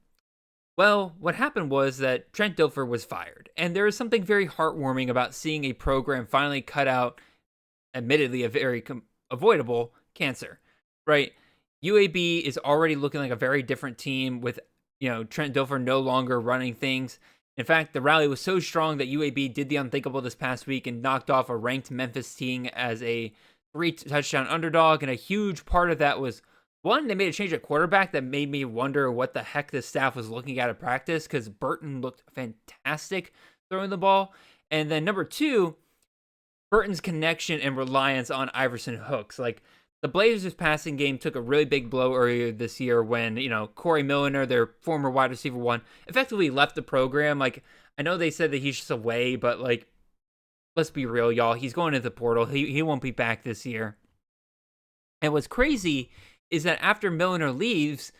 Well, what happened was that Trent Dilfer was fired, and there is something very heartwarming about seeing a program finally cut out, admittedly, a very avoidable cancer, right? UAB is already looking like a very different team with, Trent Dilfer no longer running things. In fact, the rally was so strong that UAB did the unthinkable this past week and knocked off a ranked Memphis team as a 3-touchdown underdog, and a huge part of that was, one, they made a change at quarterback that made me wonder what the heck this staff was looking at practice, because Burton looked fantastic throwing the ball. And then number 2, Burton's connection and reliance on Iverson Hooks. Like, the Blazers' passing game took a really big blow earlier this year when, Corey Milliner, their former wide receiver one, effectively left the program. Like, I know they said that he's just away, but, let's be real, y'all. He's going into the portal. He won't be back this year. And what's crazy is that after Milliner leaves,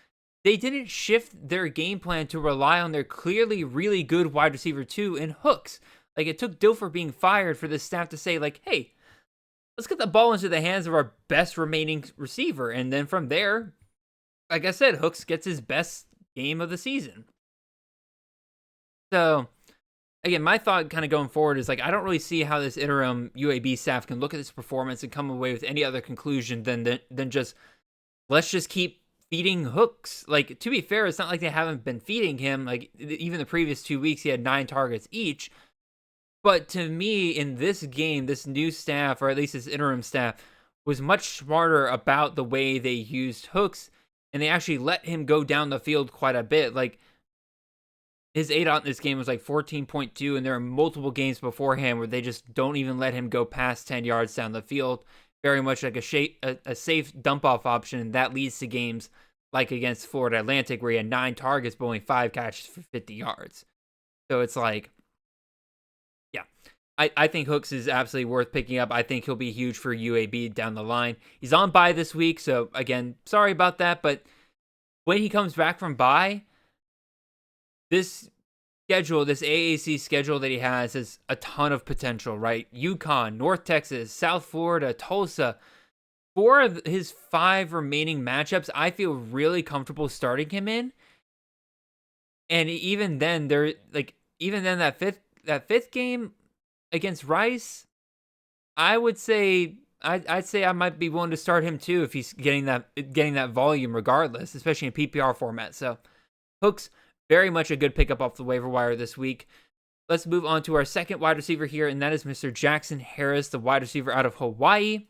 they didn't shift their game plan to rely on their clearly really good wide receiver 2 in Hooks. Like, it took Dilfer being fired for the staff to say, hey, let's get the ball into the hands of our best remaining receiver. And then from there, like I said, Hooks gets his best game of the season. So, again, my thought kind of going forward is, I don't really see how this interim UAB staff can look at this performance and come away with any other conclusion than just, let's just keep feeding Hooks. To be fair, it's not like they haven't been feeding him. Even the previous 2 weeks, he had 9 targets each. But to me, in this game, this new staff, or at least this interim staff, was much smarter about the way they used Hooks, and they actually let him go down the field quite a bit. His 8 on this game was 14.2, and there are multiple games beforehand where they just don't even let him go past 10 yards down the field. Very much like a safe dump-off option, and that leads to games like against Florida Atlantic where he had 9 targets but only 5 catches for 50 yards. So it's yeah. I think Hooks is absolutely worth picking up. I think he'll be huge for UAB down the line. He's on bye this week, so again, sorry about that, but when he comes back from bye, this AAC schedule that he has a ton of potential, right? UConn, North Texas, South Florida, Tulsa. 4 of his 5 remaining matchups, I feel really comfortable starting him in. And even then, that fifth game against Rice, I would say I'd say I might be willing to start him too if he's getting that volume regardless, especially in PPR format. So Hooks, very much a good pickup off the waiver wire this week. Let's move on to our second wide receiver here, and that is Mr. Jackson Harris, the wide receiver out of Hawaii.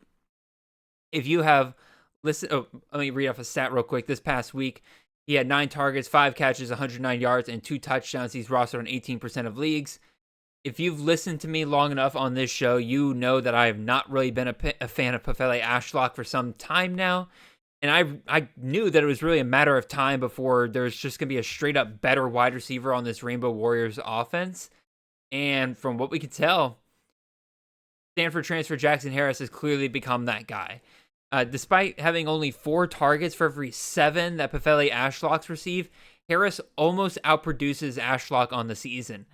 If you have listened, let me read off a stat real quick. This past week, he had 9 targets, 5 catches, 109 yards, and 2 touchdowns. He's rostered on 18% of leagues. If you've listened to me long enough on this show, you know that I have not really been a fan of Pefele Ashlock for some time now. And I knew that it was really a matter of time before there was just going to be a straight up better wide receiver on this Rainbow Warriors offense. And from what we could tell, Stanford transfer Jackson Harris has clearly become that guy. Despite having only 4 targets for every 7 that Pefele Ashlocks receive, Harris almost outproduces Ashlock on the season.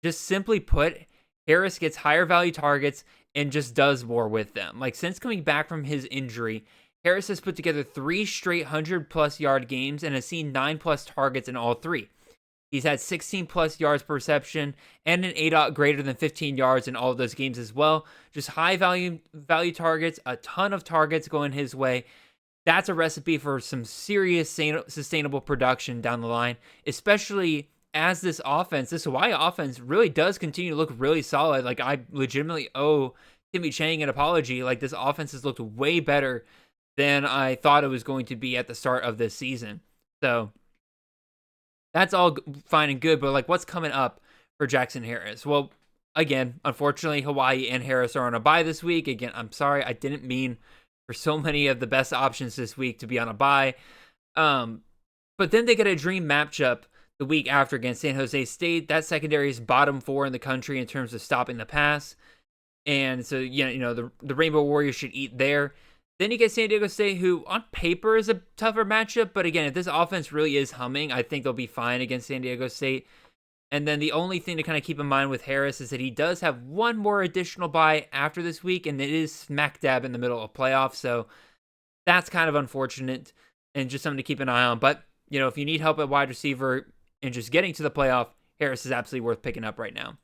Just simply put, Harris gets higher value targets and just does more with them. Since coming back from his injury, Harris has put together 3 straight 100-plus yard games and has seen 9-plus targets in all 3. He's had 16 plus yards per reception and an ADOT greater than 15 yards in all of those games as well. Just high value targets, a ton of targets going his way. That's a recipe for some serious sustainable production down the line, especially as this Hawaii offense really does continue to look really solid. Like, I legitimately owe Timmy Chang an apology. Like, this offense has looked way better than I thought it was going to be at the start of this season. So that's all fine and good, but like, what's coming up for Jackson Harris? Well, again, unfortunately, Hawaii and Harris are on a bye this week. Again, I'm sorry, I didn't mean for so many of the best options this week to be on a bye. But then they get a dream matchup the week after against San Jose State. That secondary is bottom 4 in the country in terms of stopping the pass. And so, the Rainbow Warriors should eat there. Then you get San Diego State, who on paper is a tougher matchup. But again, if this offense really is humming, I think they'll be fine against San Diego State. And then the only thing to kind of keep in mind with Harris is that he does have one more additional bye after this week, and it is smack dab in the middle of playoffs. So that's kind of unfortunate and just something to keep an eye on. But, if you need help at wide receiver and just getting to the playoff, Harris is absolutely worth picking up right now.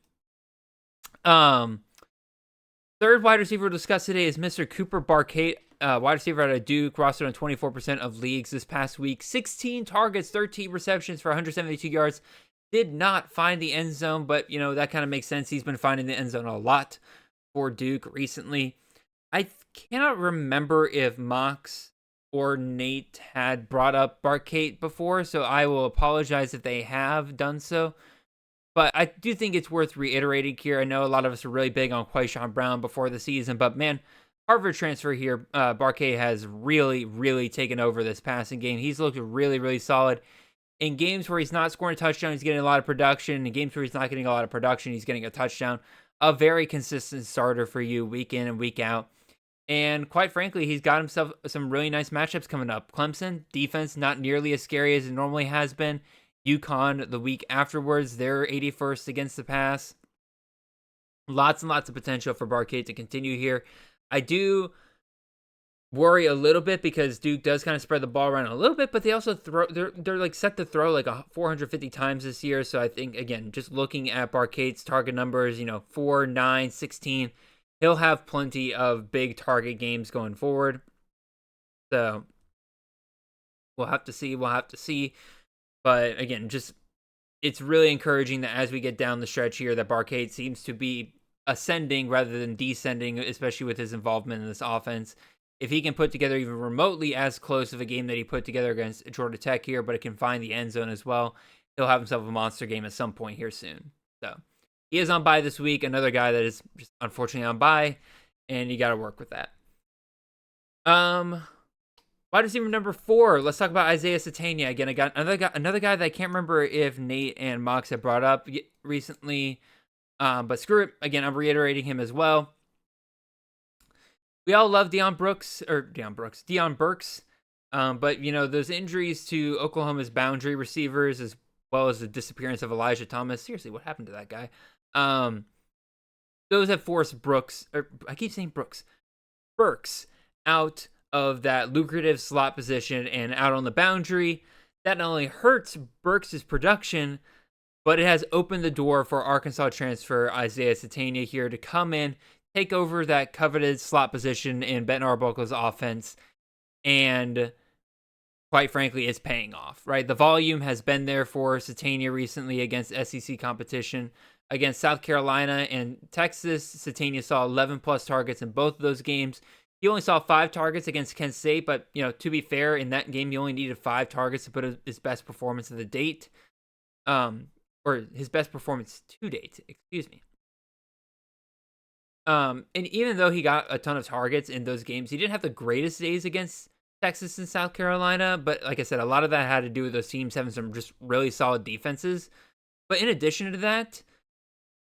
Third wide receiver we'll discuss today is Mr. Cooper Barcate, wide receiver out of Duke, rostered on 24% of leagues this past week. 16 targets, 13 receptions for 172 yards. Did not find the end zone, but, that kind of makes sense. He's been finding the end zone a lot for Duke recently. I cannot remember if Mox or Nate had brought up Barcate before, so I will apologize if they have done so. But I do think it's worth reiterating here. I know a lot of us are really big on Quayshawn Brown before the season, but man, Harvard transfer here, Barcate has really, really taken over this passing game. He's looked really, really solid. In games where he's not scoring a touchdown, he's getting a lot of production. In games where he's not getting a lot of production, he's getting a touchdown. A very consistent starter for you week in and week out. And quite frankly, he's got himself some really nice matchups coming up. Clemson, defense, not nearly as scary as it normally has been. UConn, the week afterwards, they're 81st against the pass. Lots and lots of potential for Barcate to continue here. I do worry a little bit because Duke does kind of spread the ball around a little bit, but they also throw. They're like set to throw like 450 times this year. So I think, again, just looking at Barcate's target numbers, 4, 9, 16, he'll have plenty of big target games going forward. So we'll have to see. But again, it's really encouraging that as we get down the stretch here, that Barcate seems to be ascending rather than descending, especially with his involvement in this offense. If he can put together even remotely as close of a game that he put together against Georgia Tech here, but it can find the end zone as well, he'll have himself a monster game at some point here soon. So he is on bye this week. Another guy that is just unfortunately on bye, and you got to work with that. Wide receiver number 4. Let's talk about Isaiah Satania. Again, I got another guy that I can't remember if Nate and Mox have brought up recently. But screw it. Again, I'm reiterating him as well. We all love Deion Burks. But, those injuries to Oklahoma's boundary receivers, as well as the disappearance of Elijah Thomas. Seriously, what happened to that guy? Those have forced Burks out of that lucrative slot position and out on the boundary. That not only hurts Burks' production, but it has opened the door for Arkansas transfer Isaiah Satania here to come in, take over that coveted slot position in Ben Arbogle's offense, and quite frankly, it's paying off, right? The volume has been there for Satania recently against SEC competition. Against South Carolina and Texas, Satania saw 11 plus targets in both of those games. He only saw 5 targets against Kent State, but, to be fair, in that game, he only needed 5 targets to put his best performance of the date. Or his best performance to date, excuse me. And even though he got a ton of targets in those games, he didn't have the greatest days against Texas and South Carolina. But like I said, a lot of that had to do with those teams having some just really solid defenses. But in addition to that,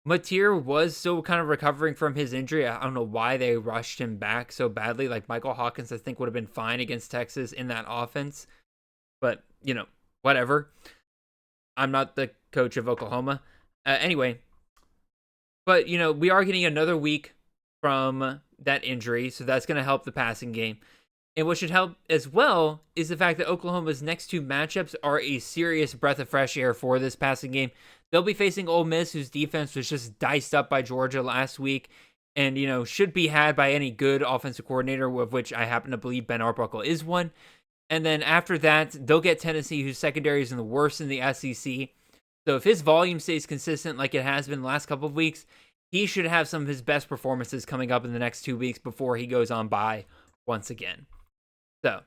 Mateer was still kind of recovering from his injury. I don't know why they rushed him back so badly. Like Michael Hawkins, I think, would have been fine against Texas in that offense. But, whatever. I'm not the coach of Oklahoma. Anyway. But, we are getting another week from that injury. So that's going to help the passing game. And what should help as well is the fact that Oklahoma's next two matchups are a serious breath of fresh air for this passing game. They'll be facing Ole Miss, whose defense was just diced up by Georgia last week and, should be had by any good offensive coordinator, of which I happen to believe Ben Arbuckle is one. And then after that, they'll get Tennessee, whose secondary is in the worst in the SEC. So if his volume stays consistent like it has been the last couple of weeks, he should have some of his best performances coming up in the next 2 weeks before he goes on bye once again. So,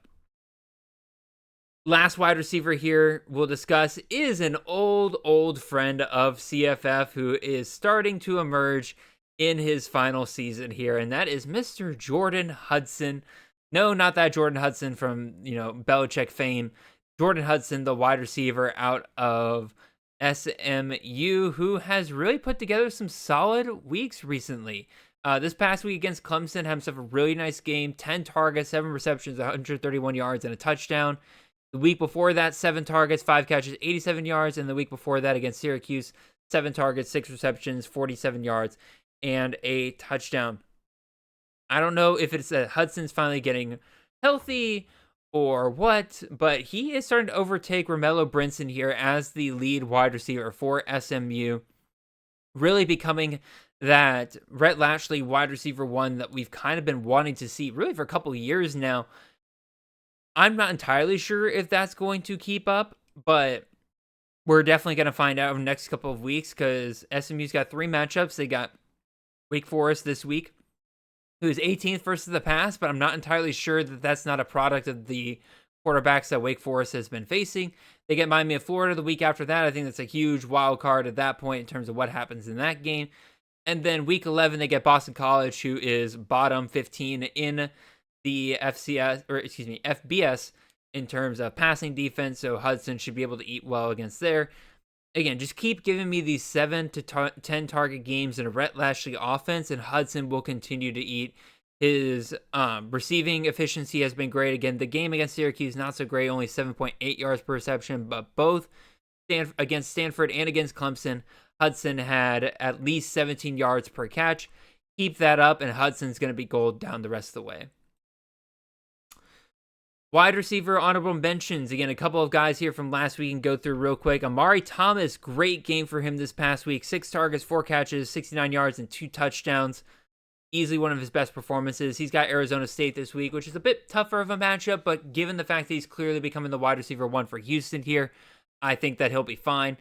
last wide receiver here we'll discuss is an old friend of CFF who is starting to emerge in his final season here, and that is Mr. Jordan Hudson. No, not that Jordan Hudson from, Belichick fame. Jordan Hudson, the wide receiver out of SMU, who has really put together some solid weeks recently. This past week against Clemson, had himself a really nice game. 10 targets, 7 receptions, 131 yards, and a touchdown. The week before that, 7 targets, 5 catches, 87 yards. And the week before that against Syracuse, 7 targets, 6 receptions, 47 yards, and a touchdown. I don't know if it's that Hudson's finally getting healthy or what, but he is starting to overtake Romello Brinson here as the lead wide receiver for SMU, really becoming that Rhett Lashley wide receiver one that we've kind of been wanting to see really for a couple of years now. I'm not entirely sure if that's going to keep up, but we're definitely going to find out in the next couple of weeks because SMU's got 3 matchups. They got Wake Forest this week, who is 18th versus the pass, but I'm not entirely sure that that's not a product of the quarterbacks that Wake Forest has been facing. They get Miami of Florida the week after that. I think that's a huge wild card at that point in terms of what happens in that game. And then week 11, they get Boston College, who is bottom 15 in the FBS in terms of passing defense. So Hudson should be able to eat well against there. Again, just keep giving me these 7 to 10 target games in a Rhett Lashley offense, and Hudson will continue to eat. His receiving efficiency has been great. Again, the game against Syracuse, not so great, only 7.8 yards per reception, but both against Stanford and against Clemson, Hudson had at least 17 yards per catch. Keep that up, and Hudson's going to be gold down the rest of the way. Wide receiver honorable mentions. Again, a couple of guys here from last week and go through real quick. Amari Thomas, great game for him this past week. 6 targets, 4 catches, 69 yards, and 2 touchdowns. Easily one of his best performances. He's got Arizona State this week, which is a bit tougher of a matchup, but given the fact that he's clearly becoming the wide receiver one for Houston here, I think that he'll be fine.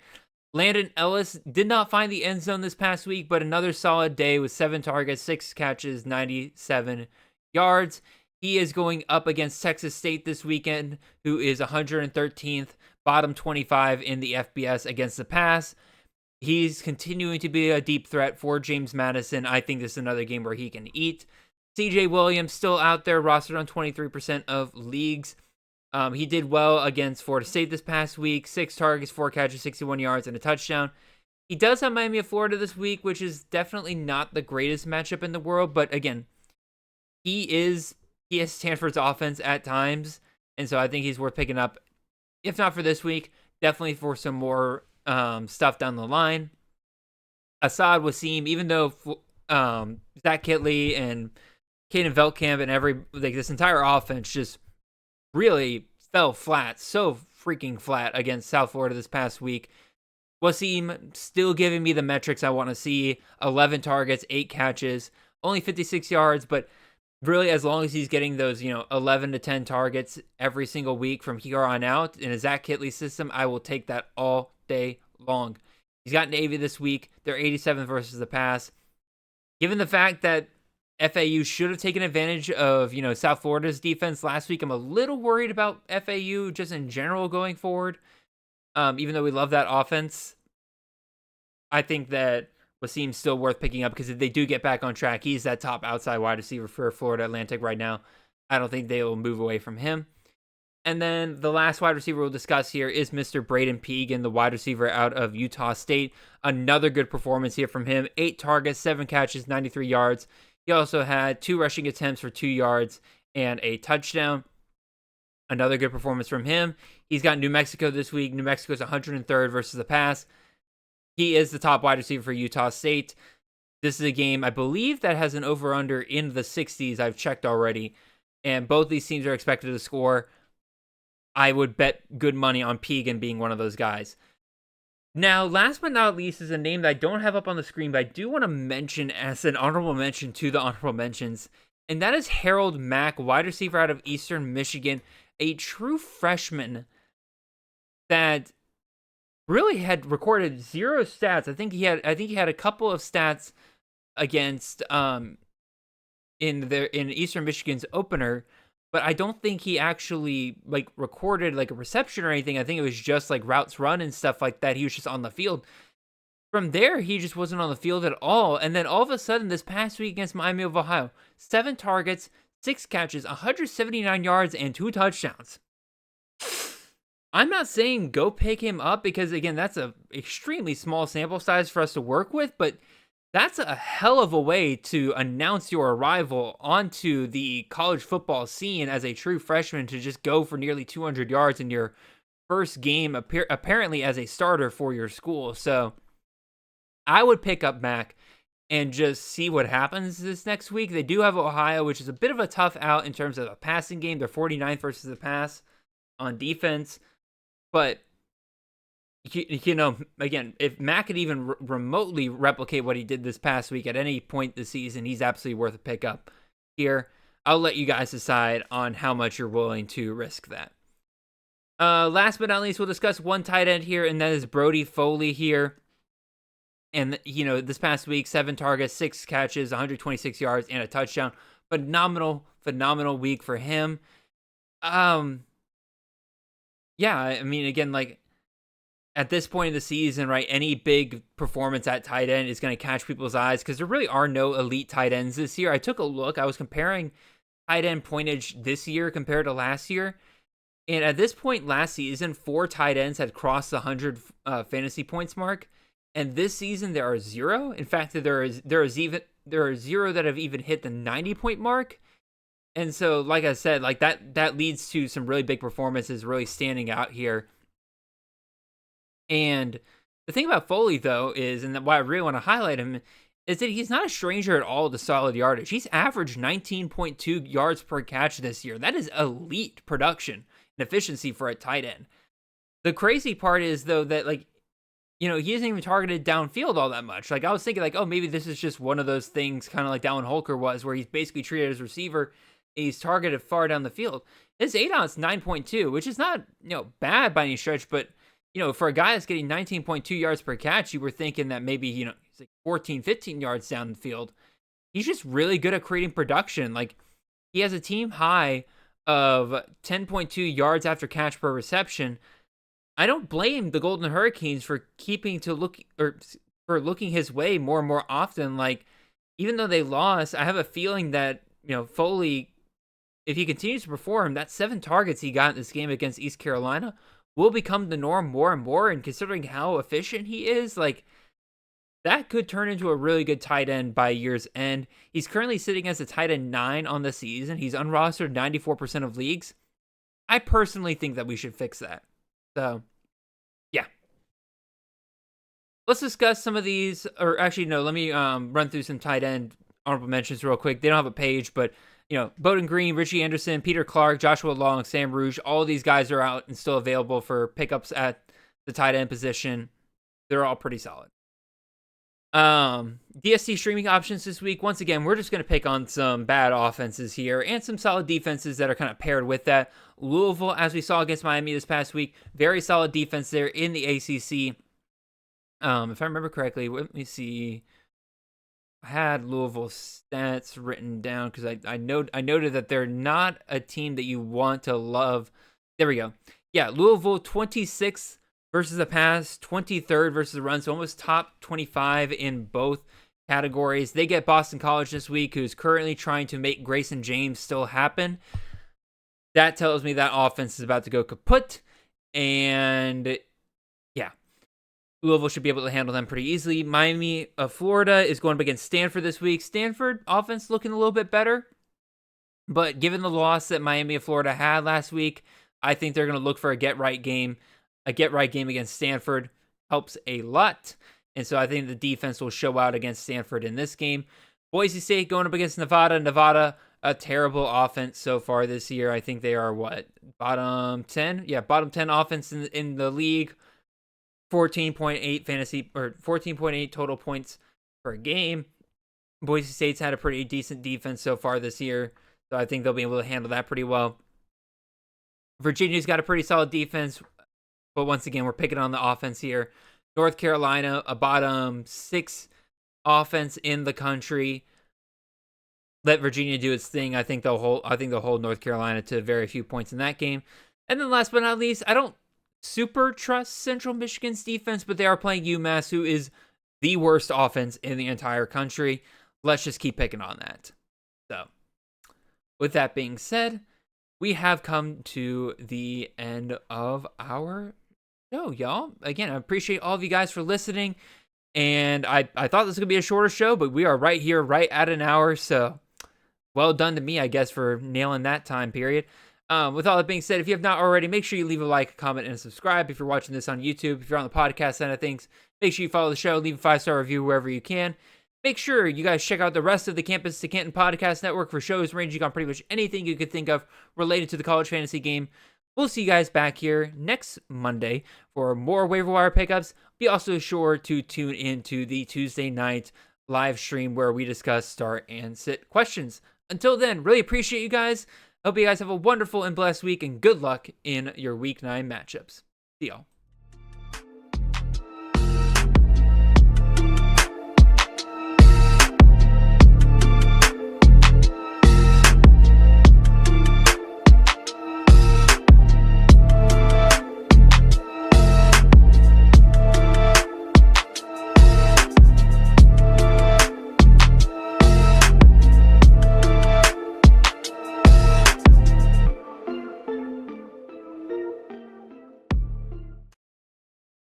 Landon Ellis did not find the end zone this past week, but another solid day with 7 targets, 6 catches, 97 yards. He is going up against Texas State this weekend, who is 113th, bottom 25 in the FBS against the pass. He's continuing to be a deep threat for James Madison. I think this is another game where he can eat. CJ Williams still out there, rostered on 23% of leagues. He did well against Florida State this past week. 6 targets, 4 catches, 61 yards, and a touchdown. He does have Miami of Florida this week, which is definitely not the greatest matchup in the world. But again, he has Stanford's offense at times. And so I think he's worth picking up. If not for this week, definitely for some more stuff down the line. Assad Wasim, even though Zach Kitley and Caden Veltkamp and this entire offense just really fell flat, so freaking flat against South Florida this past week. Wasim still giving me the metrics I want to see. 11 targets, 8 catches, only 56 yards, but really as long as he's getting those, 11 to 10 targets every single week from here on out in a Zach Kitley system, I will take that all day long. He's got Navy this week. They're 87th versus the pass. Given the fact that FAU should have taken advantage of, South Florida's defense last week, I'm a little worried about FAU just in general going forward. Even though we love that offense, I think that Wasim's still worth picking up because if they do get back on track, he's that top outside wide receiver for Florida Atlantic right now. I don't think they will move away from him. And then the last wide receiver we'll discuss here is Mr. Braden Pegan, the wide receiver out of Utah State. Another good performance here from him. 8 targets, 7 catches, 93 yards. He also had 2 rushing attempts for 2 yards and a touchdown. Another good performance from him. He's got New Mexico this week. New Mexico's 103rd versus the pass. He is the top wide receiver for Utah State. This is a game, I believe, that has an over-under in the 60s. I've checked already. and both these teams are expected to score. I would bet good money on Pegan being one of those guys. Now, last but not least is a name that I don't have up on the screen, but I do want to mention as an honorable mention to the honorable mentions, and that is Harold Mack, wide receiver out of Eastern Michigan, a true freshman that really had recorded 0 stats. I think he had a couple of stats against in Eastern Michigan's opener, but I don't think he actually like recorded like a reception or anything. I think it was just like routes run and stuff like that. He was just on the field. From there, he just wasn't on the field at all. And then all of a sudden, this past week against Miami of Ohio, 7 targets, 6 catches, 179 yards, and 2 touchdowns. I'm not saying go pick him up because, again, that's a extremely small sample size for us to work with, but that's a hell of a way to announce your arrival onto the college football scene as a true freshman, to just go for nearly 200 yards in your first game, apparently as a starter for your school. So I would pick up Mac and just see what happens this next week. They do have Ohio, which is a bit of a tough out in terms of a passing game. They're 49th versus the pass on defense. But, you know, again, if Mac could even remotely replicate what he did this past week at any point this season, he's absolutely worth a pickup here. I'll let you guys decide on how much you're willing to risk that. Last but not least, we'll discuss one tight end here, and that is Brody Foley here. And, you know, this past week, 7 targets, 6 catches, 126 yards, and a touchdown. Phenomenal week for him. Yeah, I mean, again, like, at this point of the season, right, any big performance at tight end is going to catch people's eyes because there really are no elite tight ends this year. I took a look. I was comparing tight end pointage this year compared to last year. And at this point last season, 4 tight ends had crossed the 100 fantasy points mark. And this season, there are 0. In fact, there are 0 that have even hit the 90-point mark. And so, like I said, like that leads to some really big performances really standing out here. And the thing about Foley, though, is, and why I really want to highlight him, is that he's not a stranger at all to solid yardage. He's averaged 19.2 yards per catch this year. That is elite production and efficiency for a tight end. The crazy part is, though, that, like, you know, he isn't even targeted downfield all that much. Like, I was thinking, like, oh, maybe this is just one of those things, kind of like Dalvin Holker was, where he's basically treated as receiver, and he's targeted far down the field. His ADOT's 9.2, which is not, you know, bad by any stretch, but, you know, for a guy that's getting 19.2 yards per catch, you were thinking that maybe, you know, he's like 14, 15 yards down the field. He's just really good at creating production. Like, he has a team high of 10.2 yards after catch per reception. I don't blame the Golden Hurricanes for looking his way more and more often. Like, even though they lost, I have a feeling that, you know, Foley, if he continues to perform, that 7 targets he got in this game against East Carolina will become the norm more and more. And considering how efficient he is, like, that could turn into a really good tight end by year's end. He's currently sitting as a tight end 9 on the season. He's unrostered 94% of leagues. I personally think that we should fix that. So, yeah. Let's discuss some of these, or actually, no, let me run through some tight end honorable mentions real quick. They don't have a page, but, you know, Bowden Green, Richie Anderson, Peter Clark, Joshua Long, Sam Rouge, all of these guys are out and still available for pickups at the tight end position. They're all pretty solid. DST streaming options this week. Once again, we're just going to pick on some bad offenses here and some solid defenses that are kind of paired with that. Louisville, as we saw against Miami this past week, very solid defense there in the ACC. If I remember correctly, let me see. I had Louisville stats written down because I noted that they're not a team that you want to love. There we go. Yeah, Louisville 26th versus the pass, 23rd versus the run, so almost top 25 in both categories. They get Boston College this week, who's currently trying to make Grayson James still happen. That tells me that offense is about to go kaput, and yeah, Louisville should be able to handle them pretty easily. Miami of Florida is going up against Stanford this week. Stanford offense looking a little bit better, but given the loss that Miami of Florida had last week, I think they're going to look for a get-right game. A get-right game against Stanford helps a lot, and so I think the defense will show out against Stanford in this game. Boise State going up against Nevada. Nevada a terrible offense so far this year. I think they are bottom 10? Yeah, bottom 10 offense in the league. 14.8 fantasy or 14.8 total points per game. Boise State's had a pretty decent defense so far this year, so I think they'll be able to handle that pretty well. Virginia's got a pretty solid defense, but once again, we're picking on the offense here. North Carolina, a bottom 6 offense in the country. Let Virginia do its thing. I think they'll hold North Carolina to very few points in that game. And then last but not least, I don't super trust Central Michigan's defense, but they are playing UMass, who is the worst offense in the entire country. Let's just keep picking on that. So, with that being said, we have come to the end of our show, y'all. Again, I appreciate all of you guys for listening. And I thought this was going to be a shorter show, but we are right here, right at an hour. So, well done to me, I guess, for nailing that time period. With all that being said, if you have not already, make sure you leave a like, comment, and subscribe. If you're watching this on YouTube, if you're on the podcast side of things, make sure you follow the show, leave a 5-star review wherever you can. Make sure you guys check out the rest of the Campus to Canton podcast network for shows ranging on pretty much anything you could think of related to the college fantasy game. We'll see you guys back here next Monday for more waiver wire pickups. Be also sure to tune into the Tuesday night live stream where we discuss start and sit questions. Until then, really appreciate you guys. Hope you guys have a wonderful and blessed week, and good luck in your Week 9 matchups. See y'all.